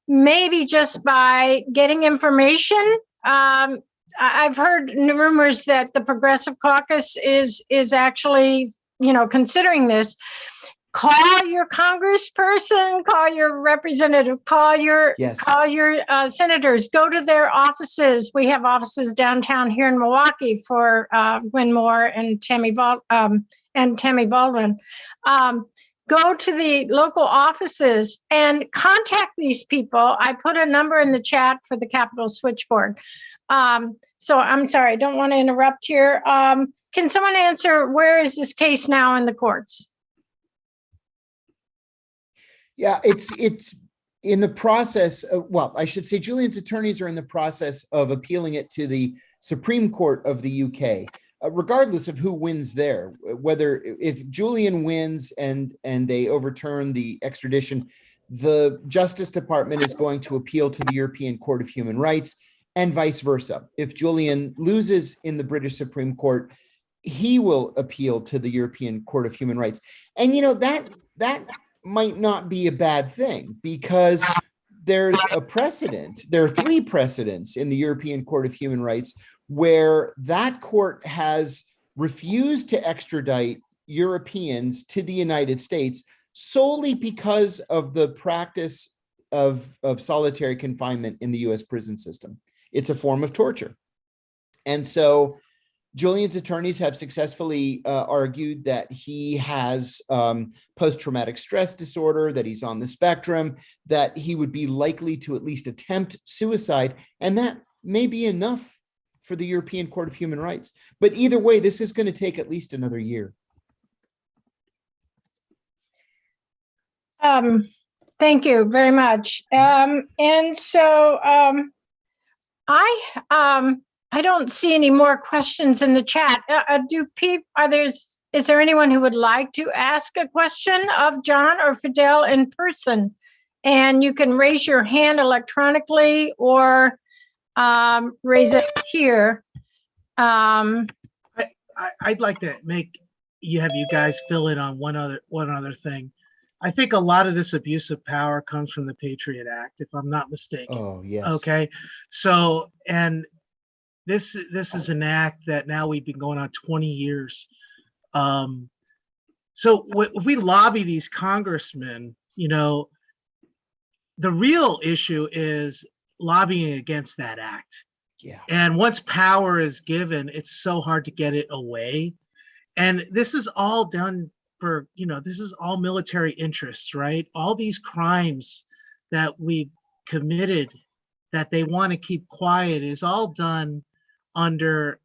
maybe just by getting information, I've heard rumors that the Progressive Caucus is actually, considering this. Call your congressperson, call your representative, call your senators, go to their offices. We have offices downtown here in Milwaukee for Gwen Moore and Tammy Baldwin. Go to the local offices and contact these people. I put a number in the chat for the Capitol switchboard. So I'm sorry, I don't want to interrupt here. Can someone answer, where is this case now in the courts? Yeah, it's in the process of, well, I should say Julian's attorneys are in the process of appealing it to the Supreme Court of the UK, regardless of who wins there. Whether if Julian wins and they overturn the extradition, the Justice Department is going to appeal to the European Court of Human Rights and vice versa. If Julian loses in the British Supreme Court, he will appeal to the European Court of Human Rights. And that might not be a bad thing, because there's a precedent. There are 3 precedents in the European Court of Human Rights where that court has refused to extradite Europeans to the United States solely because of the practice of solitary confinement in the US prison system. It's a form of torture. And so Julian's attorneys have successfully argued that he has post-traumatic stress disorder, that he's on the spectrum, that he would be likely to at least attempt suicide, and that may be enough for the European Court of Human Rights. But either way, this is going to take at least another year. Thank you very much. And so I don't see any more questions in the chat. Are there Is there anyone who would like to ask a question of John or Fidel in person? And you can raise your hand electronically or raise it here. I'd like to have you guys fill in on one other thing. I think a lot of this abuse of power comes from the Patriot Act, if I'm not mistaken. Oh, yes. Okay. So, and this is an act that now we've been going on 20 years. So if we lobby these congressmen, you know, the real issue is lobbying against that act. Yeah. And once power is given, it's so hard to get it away. And this is all done for, you know, this is all military interests, right? All these crimes that we've committed that they want to keep quiet is all done under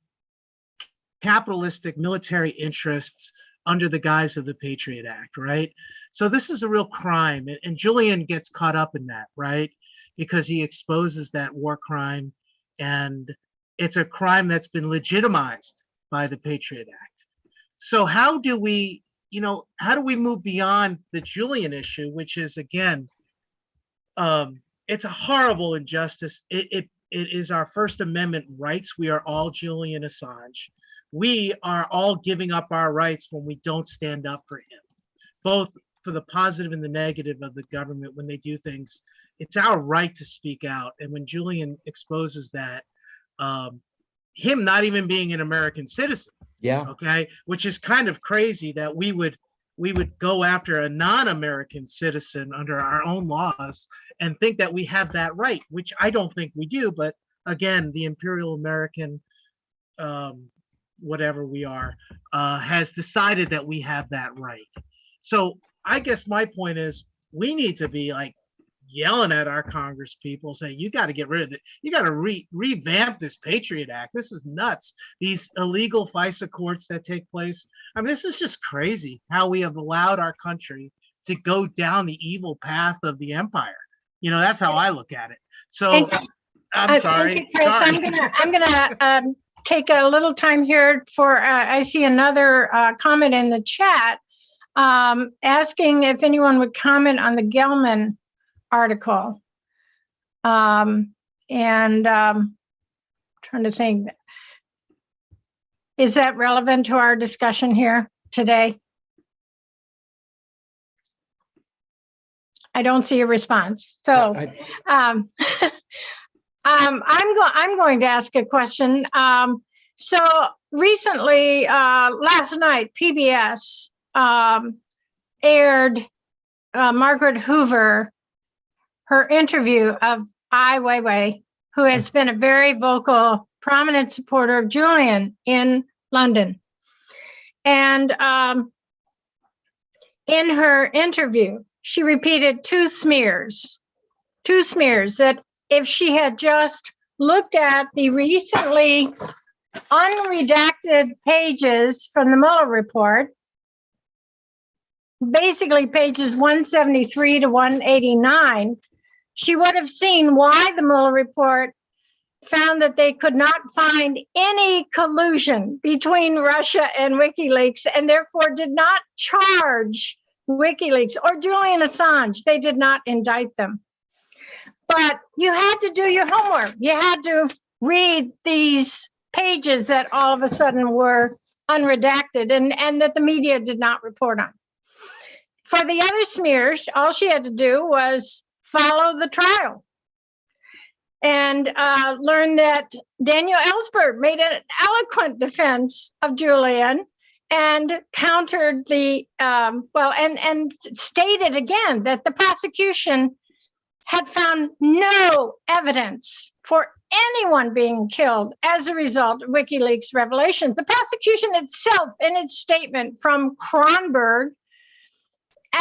capitalistic military interests under the guise of the Patriot Act, right? So this is a real crime. And Julian gets caught up in that, right? Because he exposes that war crime, and it's a crime that's been legitimized by the Patriot Act. So how do we, you know, how do we move beyond the Julian issue, which is, again, it's a horrible injustice. It is our First Amendment rights. We are all Julian Assange. We are all giving up our rights when we don't stand up for him, both for the positive and the negative of the government when they do things. It's our right to speak out. And when Julian exposes that, him not even being an American citizen, Yeah. okay, which is kind of crazy that we would go after a non-American citizen under our own laws and think that we have that right, which I don't think we do. But again, the Imperial American, whatever we are, has decided that we have that right. So I guess my point is we need to be like yelling at our Congress people saying, you got to get rid of it. You got to revamp this Patriot Act. This is nuts. These illegal FISA courts that take place. I mean, this is just crazy how we have allowed our country to go down the evil path of the empire. You know, that's how I look at it. So I'm sorry. Thank you, Chris. I'm gonna take a little time here for, I see another comment in the chat asking if anyone would comment on the Gelman article. Trying to think, is that relevant to our discussion here today? I don't see a response. So I'm going to ask a question. So recently, last night, PBS aired Margaret Hoover, her interview of Ai Weiwei, who has been a very vocal, prominent supporter of Julian in London. And in her interview, she repeated two smears that if she had just looked at the recently unredacted pages from the Mueller report, basically pages 173 to 189, she would have seen why the Mueller report found that they could not find any collusion between Russia and WikiLeaks, and therefore did not charge WikiLeaks or Julian Assange. They did not indict them. But you had to do your homework. You had to read these pages that all of a sudden were unredacted and that the media did not report on. For the other smears, all she had to do was follow the trial and learn that Daniel Ellsberg made an eloquent defense of Julian and countered the, and stated again that the prosecution had found no evidence for anyone being killed as a result of WikiLeaks revelations. The prosecution itself, in its statement from Kronberg,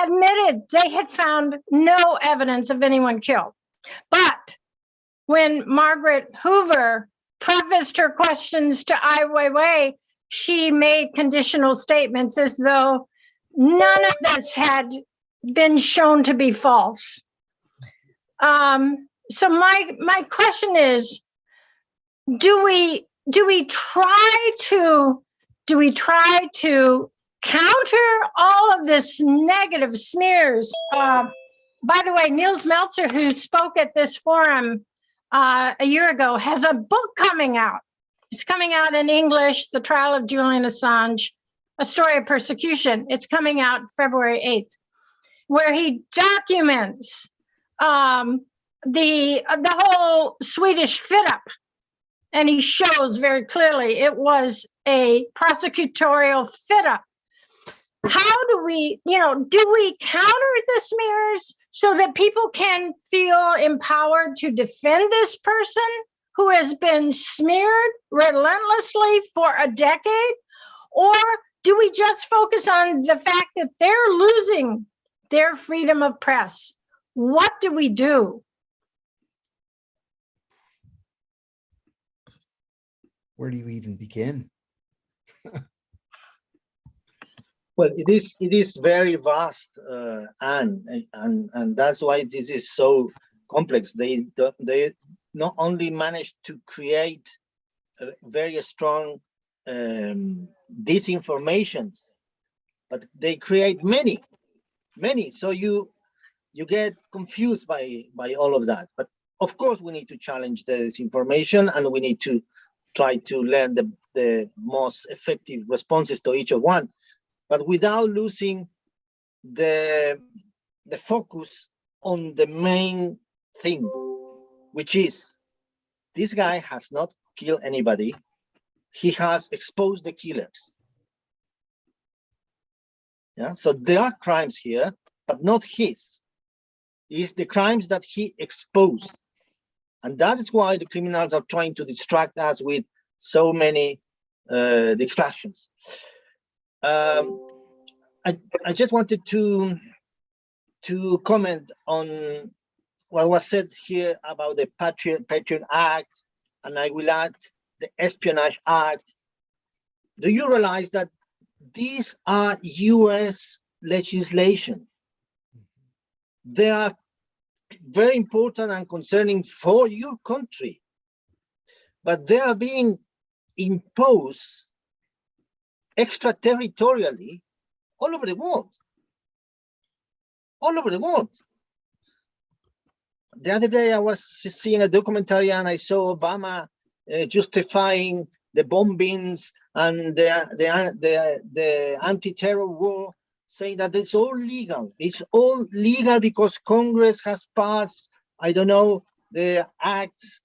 admitted they had found no evidence of anyone killed. But when Margaret Hoover prefaced her questions to Ai Weiwei, she made conditional statements as though none of this had been shown to be false. So my question is, do we try to counter all of this negative smears. By the way, Niels Meltzer, who spoke at this forum a year ago, has a book coming out. It's coming out in English, The Trial of Julian Assange, A Story of Persecution. It's coming out February 8th, where he documents the whole Swedish fit-up. And he shows very clearly it was a prosecutorial fit-up. How do we, do we counter the smears so that people can feel empowered to defend this person who has been smeared relentlessly for a decade? Or do we just focus on the fact that they're losing their freedom of press? What do we do? Where do you even begin? Well, it is very vast, and that's why this is so complex. They not only managed to create a very strong disinformations, but they create many. So you get confused by all of that. But of course, we need to challenge the disinformation, and we need to try to learn the most effective responses to each of one, but without losing the focus on the main thing, which is this guy has not killed anybody. He has exposed the killers. Yeah, so there are crimes here, but not his. It's the crimes that he exposed. And that is why the criminals are trying to distract us with so many distractions. I just wanted to comment on what was said here about the Patriot Act, and I will add the Espionage Act. Do you realize that these are US legislation? They are very important and concerning for your country, but they are being imposed extraterritorially all over the world. All over the world. The other day I was seeing a documentary and I saw Obama justifying the bombings and the anti-terror war, saying that it's all legal. It's all legal because Congress has passed, I don't know, the acts.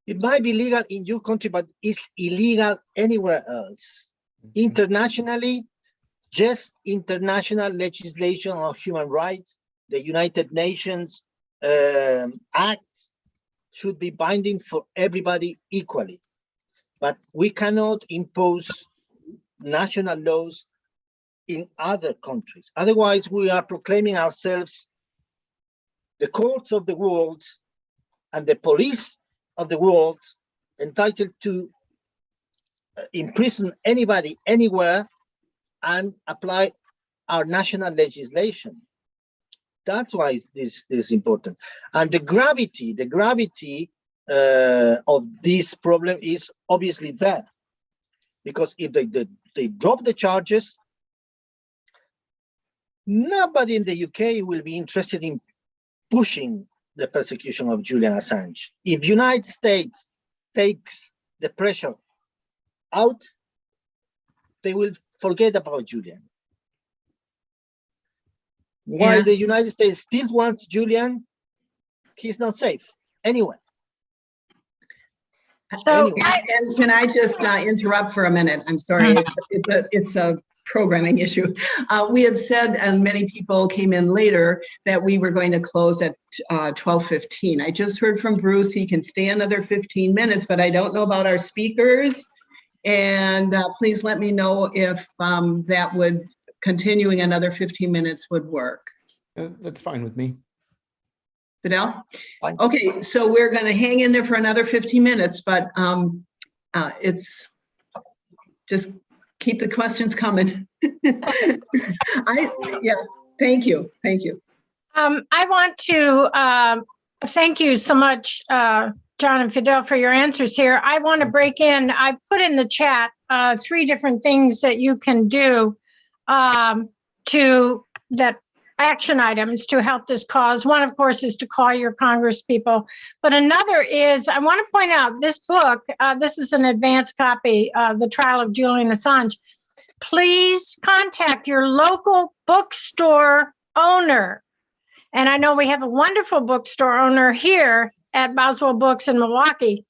It might be legal in your country, but it's illegal anywhere else. Internationally, just international legislation on human rights, the United Nations Act should be binding for everybody equally. But we cannot impose national laws in other countries. Otherwise, we are proclaiming ourselves the courts of the world and the police of the world, entitled to imprison anybody anywhere and apply our national legislation. That's why this is important. And the gravity of this problem is obviously there, because if they drop the charges, nobody in the UK will be interested in pushing the persecution of Julian Assange. If United States takes the pressure out, they will forget about Julian. While the United States still wants Julian, he's not safe anywhere. So, and can I just interrupt for a minute? I'm sorry, it's a programming issue. We had said, and many people came in later, that we were going to close at 12:15. I just heard from Bruce, he can stay another 15 minutes, but I don't know about our speakers. And please let me know if that would, continuing another 15 minutes would work. That's fine with me. Fidel? Fine. Okay, so we're going to hang in there for another 15 minutes, but it's just keep the questions coming. Thank you. I want to thank you so much, John and Fidel, for your answers here. I want to break in. I put in the chat 3 different things that you can do action items to help this cause. One, of course, is to call your Congress people. But another is, I want to point out this book, this is an advanced copy of The Trial of Julian Assange. Please contact your local bookstore owner. And I know we have a wonderful bookstore owner here at Boswell Books in Milwaukee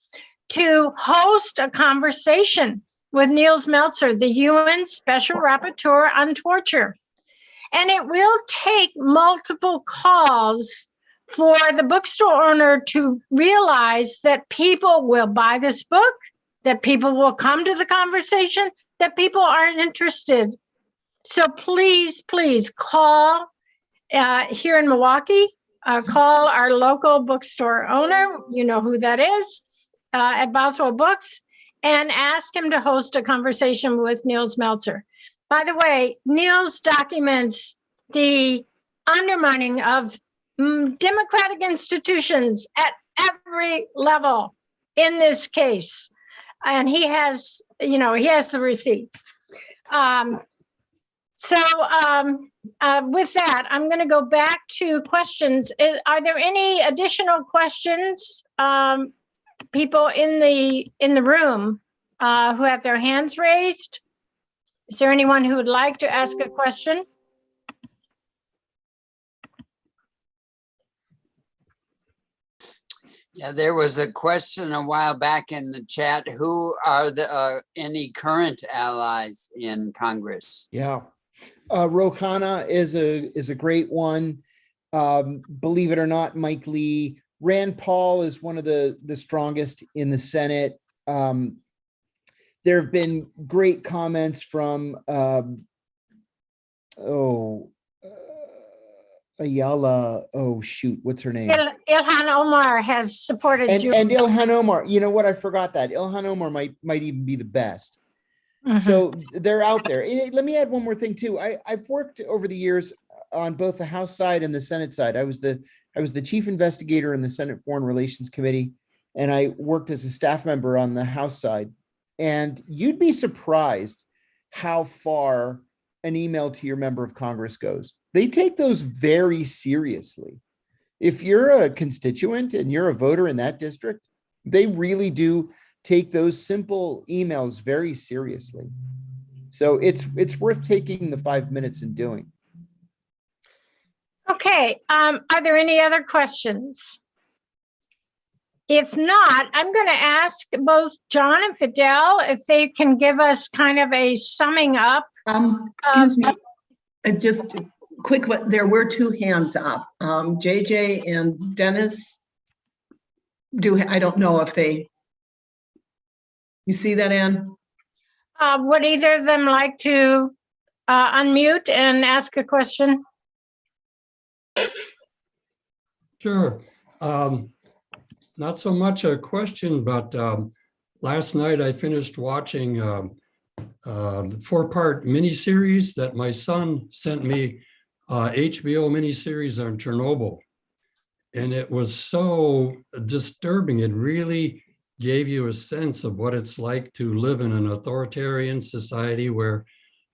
to host a conversation with Nils Melzer, the UN Special Rapporteur on Torture. And it will take multiple calls for the bookstore owner to realize that people will buy this book, that people will come to the conversation, that people aren't interested. So please, please call here in Milwaukee, call our local bookstore owner, you know who that is, at Boswell Books, and ask him to host a conversation with Nils Melzer. By the way, Nils documents the undermining of democratic institutions at every level in this case. And he has, the receipts. With that, I'm going to go back to questions. Are there any additional questions, people in the room who have their hands raised? Is there anyone who would like to ask a question? Yeah, there was a question a while back in the chat. Who are the any current allies in Congress? Yeah, Ro Khanna is a great one. Believe it or not, Mike Lee. Rand Paul is one of the strongest in the Senate. There have been great comments from Ayala. Oh shoot, what's her name? Ilhan Omar has supported you. And Ilhan Omar. You know what? I forgot that. Ilhan Omar might even be the best. Mm-hmm. So they're out there. Let me add one more thing too. I've worked over the years on both the House side and the Senate side. I was the chief investigator in the Senate Foreign Relations Committee, and I worked as a staff member on the House side. And you'd be surprised how far an email to your member of Congress goes. They take those very seriously. If you're a constituent and you're a voter in that district, they really do take those simple emails very seriously. So it's worth taking the 5 minutes and doing. Okay, are there any other questions? If not, I'm going to ask both John and Fidel if they can give us kind of a summing up. Excuse me, just quick, there were 2 hands up. JJ and Dennis, I don't know if you see that, Ann? Would either of them like to unmute and ask a question? Sure. Not so much a question, but last night I finished watching the 4-part miniseries that my son sent me, HBO miniseries on Chernobyl. And it was so disturbing. It really gave you a sense of what it's like to live in an authoritarian society where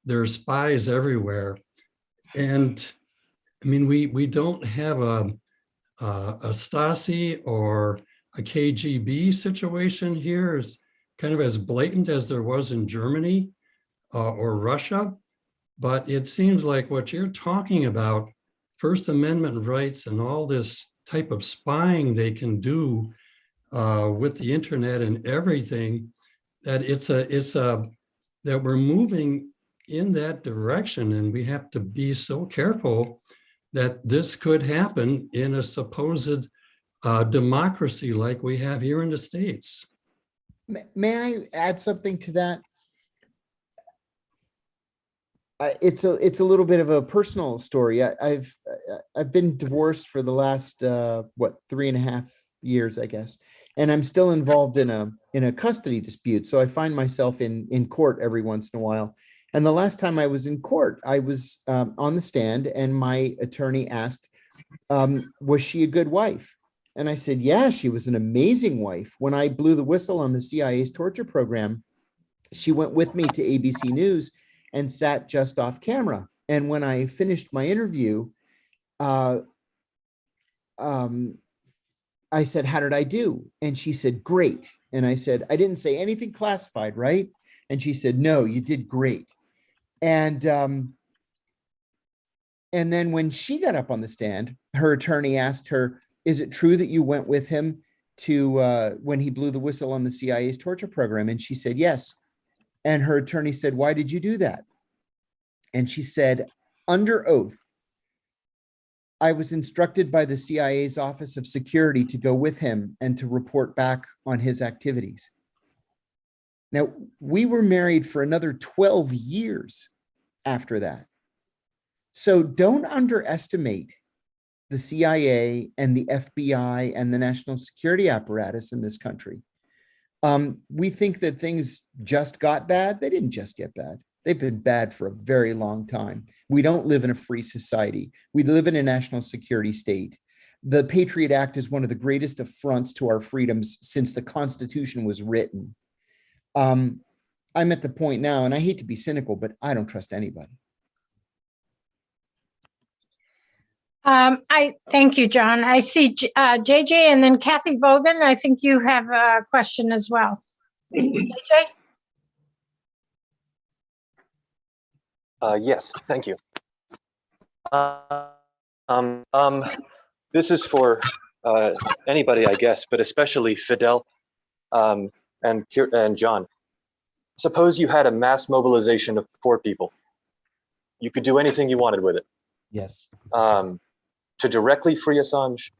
there are spies everywhere. And I mean, we don't have a Stasi or a KGB situation here is kind of as blatant as there was in Germany or Russia. But it seems like what you're talking about, First Amendment rights and all this type of spying they can do with the internet and everything, that that we're moving in that direction, and we have to be so careful that this could happen in a supposed democracy like we have here in the States. May I add something to that? It's a little bit of a personal story. I've been divorced for the last 3.5 years, I guess, and I'm still involved in a custody dispute. So I find myself in court every once in a while. And the last time I was in court, I was on the stand, and my attorney asked, was she a good wife? And I said, yeah, she was an amazing wife. When I blew the whistle on the CIA's torture program, she went with me to ABC News and sat just off camera. And when I finished my interview, I said, how did I do? And she said, great. And I said, I didn't say anything classified, right? And she said, no, you did great. And then when she got up on the stand, her attorney asked her, is it true that you went with him to when he blew the whistle on the CIA's torture program? And she said, yes. And her attorney said, why did you do that? And she said, under oath, I was instructed by the CIA's Office of Security to go with him and to report back on his activities. Now, we were married for another 12 years after that. So don't underestimate the CIA and the FBI and the national security apparatus in this country. We think that things just got bad. They didn't just get bad. They've been bad for a very long time. We don't live in a free society. We live in a national security state. The Patriot Act is one of the greatest affronts to our freedoms since the Constitution was written. I'm at the point now, and I hate to be cynical, but I don't trust anybody. I thank you, John. I see JJ and then Kathy Bogan. I think you have a question as well. JJ? Yes, thank you. This is for anybody, I guess, but especially Fidel and John. Suppose you had a mass mobilization of poor people. You could do anything you wanted with it. Yes. To directly free Assange,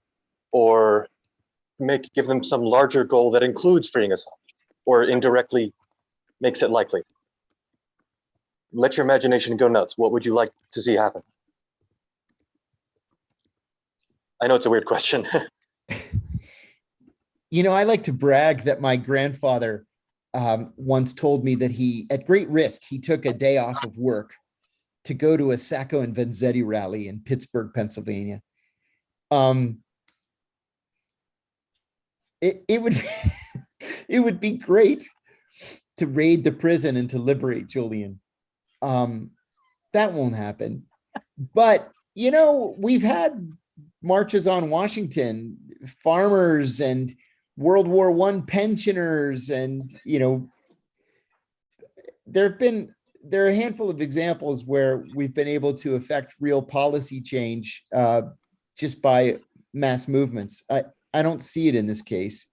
or give them some larger goal that includes freeing Assange, or indirectly makes it likely. Let your imagination go nuts. What would you like to see happen? I know it's a weird question. You know, I like to brag that my grandfather once told me that he, at great risk, he took a day off of work to go to a Sacco and Vanzetti rally in Pittsburgh, Pennsylvania. It would it would be great to raid the prison and to liberate Julian. That won't happen. But, you know, we've had marches on Washington, farmers and World War I pensioners, and, you know, there are a handful of examples where we've been able to affect real policy change just by mass movements. I don't see it in this case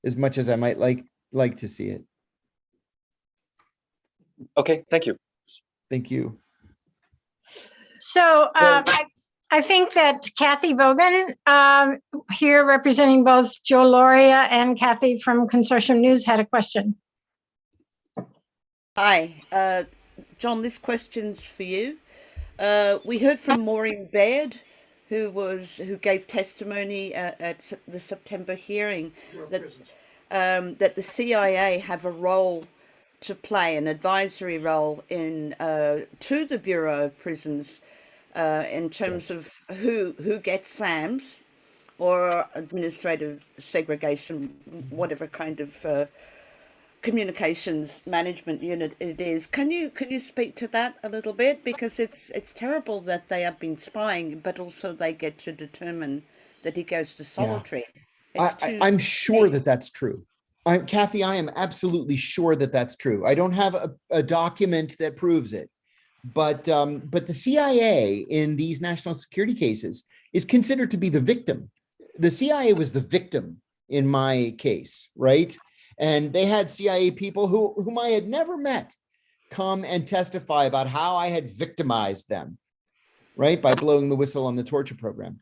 as much as I might like to see it. Okay, thank you. Thank you. So I think that Kathy Bogan, here representing both Joe Loria and Kathy from Consortium News, had a question. Hi, John, this question's for you. We heard from Maureen Baird, who gave testimony at the September hearing that the CIA have a role to play, an advisory role in to the Bureau of Prisons in terms of who gets SAMs or administrative segregation, whatever kind of communications management unit it is. Can you speak to that a little bit? Because it's terrible that they have been spying, but also they get to determine that he goes to solitary. Yeah. I'm sure that that's true. Kathy, I am absolutely sure that that's true. I don't have a document that proves it, but the CIA in these national security cases is considered to be the victim. The CIA was the victim in my case, right? And they had CIA people whom I had never met come and testify about how I had victimized them, right? By blowing the whistle on the torture program.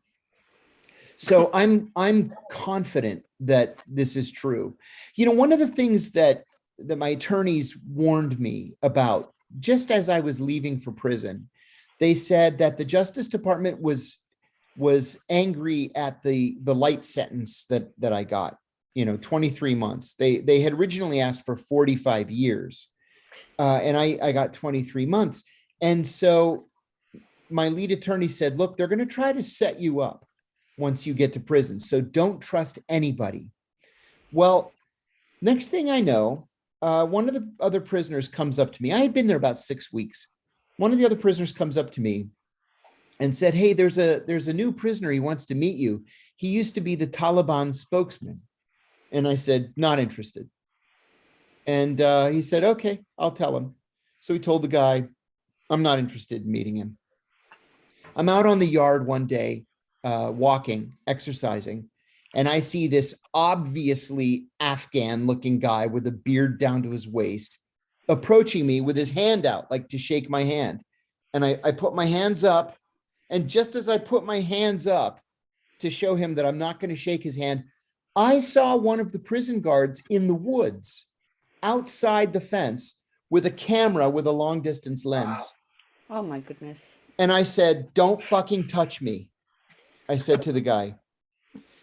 So I'm confident that this is true. You know, one of the things that my attorneys warned me about, just as I was leaving for prison, they said that the Justice Department was angry at the light sentence that I got. 23 months. They had originally asked for 45 years, and I got 23 months. And so my lead attorney said, look, they're going to try to set you up once you get to prison. So don't trust anybody. Well, next thing I know, one of the other prisoners comes up to me. I had been there about 6 weeks. One of the other prisoners comes up to me and said, hey, there's a new prisoner. He wants to meet you. He used to be the Taliban spokesman. And I said, not interested. And he said, okay, I'll tell him. So he told the guy, I'm not interested in meeting him. I'm out on the yard one day, walking, exercising, and I see this obviously Afghan looking guy with a beard down to his waist approaching me with his hand out, like to shake my hand. And I put my hands up, and just as I put my hands up to show him that I'm not going to shake his hand, I saw one of the prison guards in the woods outside the fence with a camera with a long distance lens. Oh my goodness. And I said, don't fucking touch me, I said to the guy.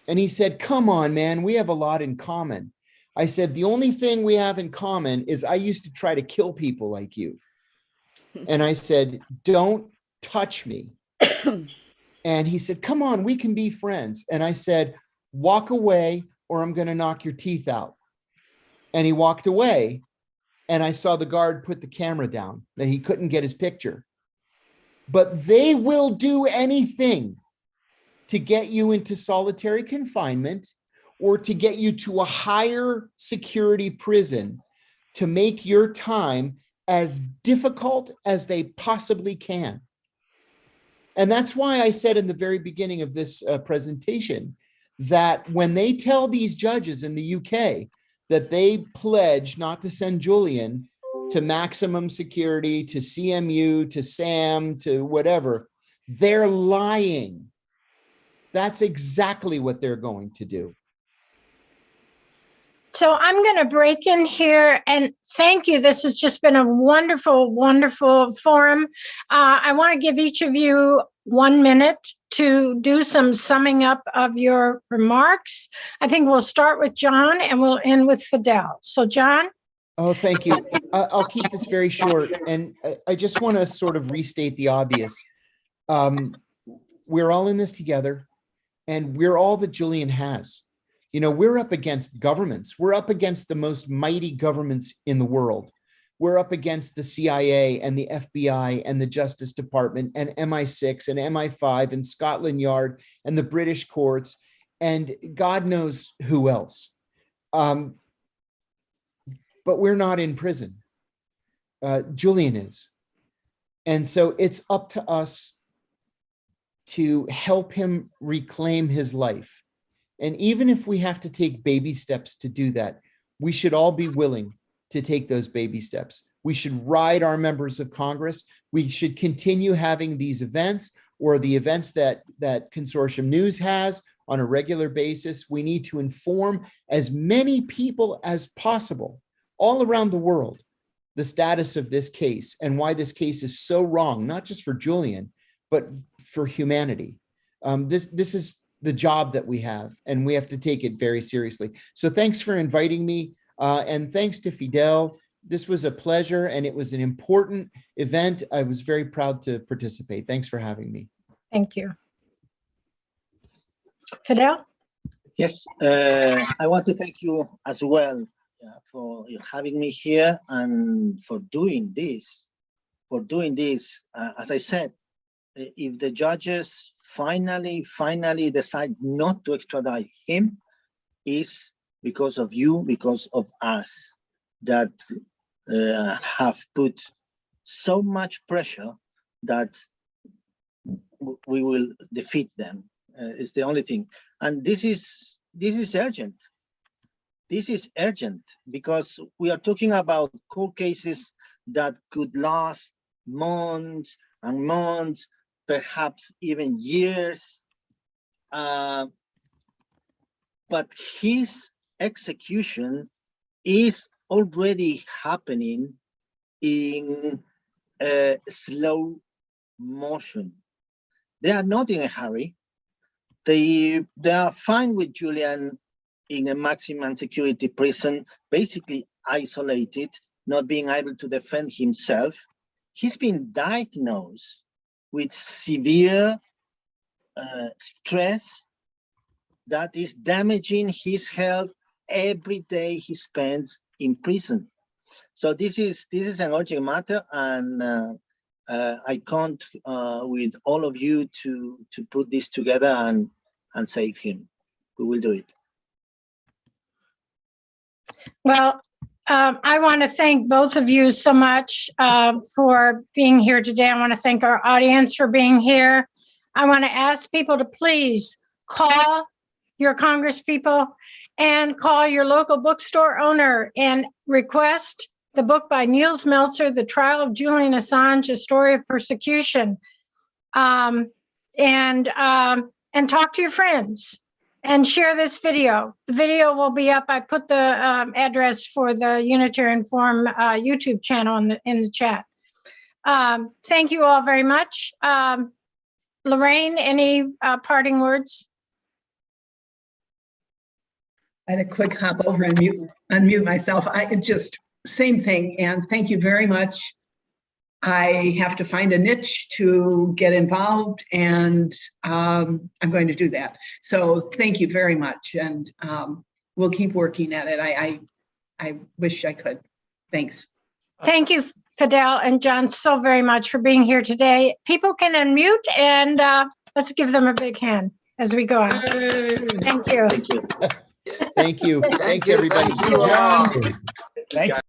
And he said, come on, man, we have a lot in common. I said, the only thing we have in common is I used to try to kill people like you. And I said, don't touch me. And he said, come on, we can be friends. And I said, walk away or I'm going to knock your teeth out. And he walked away. And I saw the guard put the camera down, that he couldn't get his picture. But they will do anything to get you into solitary confinement or to get you to a higher security prison to make your time as difficult as they possibly can. And that's why I said in the very beginning of this presentation that when they tell these judges in the UK that they pledge not to send Julian to maximum security, to CMU, to SAM, to whatever, they're lying. That's exactly what they're going to do. So I'm going to break in here and thank you. This has just been a wonderful, wonderful forum. I want to give each of you 1 minute to do some summing up of your remarks. I think we'll start with John and we'll end with Fidel. So John? Oh, thank you. I'll keep this very short. And I just want to sort of restate the obvious. We're all in this together and we're all that Julian has. You know, we're up against governments. We're up against the most mighty governments in the world. We're up against the CIA and the FBI and the Justice Department and MI6 and MI5 and Scotland Yard and the British courts and God knows who else. But we're not in prison. Julian is. And so it's up to us to help him reclaim his life. And even if we have to take baby steps to do that, we should all be willing to take those baby steps. We should ride our members of Congress. We should continue having these events or the events that Consortium News has on a regular basis. We need to inform as many people as possible all around the world the status of this case and why this case is so wrong, not just for Julian, but for humanity. This is the job that we have, and we have to take it very seriously. So thanks for inviting me, and thanks to Fidel. This was a pleasure, and it was an important event. I was very proud to participate. Thanks for having me. Thank you. Fidel? Yes, I want to thank you as well for having me here and for doing this. As I said, if the judges finally decide not to extradite him, is because of you, because of us that have put so much pressure that we will defeat them. It's the only thing. And this is urgent. This is urgent because we are talking about court cases that could last months and months, perhaps even years, but his execution is already happening in slow motion. They are not in a hurry. They are fine with Julian in a maximum security prison, basically isolated, not being able to defend himself. He's been diagnosed with severe stress that is damaging his health every day he spends in prison. So this is an urgent matter, and I count with all of you to put this together and save him. We will do it. Well, I want to thank both of you so much for being here today. I want to thank our audience for being here. I want to ask people to please call your congresspeople and call your local bookstore owner and request the book by Niels Meltzer, The Trial of Julian Assange, A Story of Persecution. And talk to your friends and share this video. The video will be up. I put the address for the Unitarian Forum YouTube channel in the chat. Thank you all very much. Lorraine, any parting words? I had a quick hop over and unmute myself. Same thing, and thank you very much. I have to find a niche to get involved, and I'm going to do that. So thank you very much, and we'll keep working at it. I wish I could. Thanks. Thank you, Fidel and John, so very much for being here today. People can unmute, and let's give them a big hand as we go out. Thank you. Thank you. Thank you. Thanks, everybody. Thank you all. Thank you.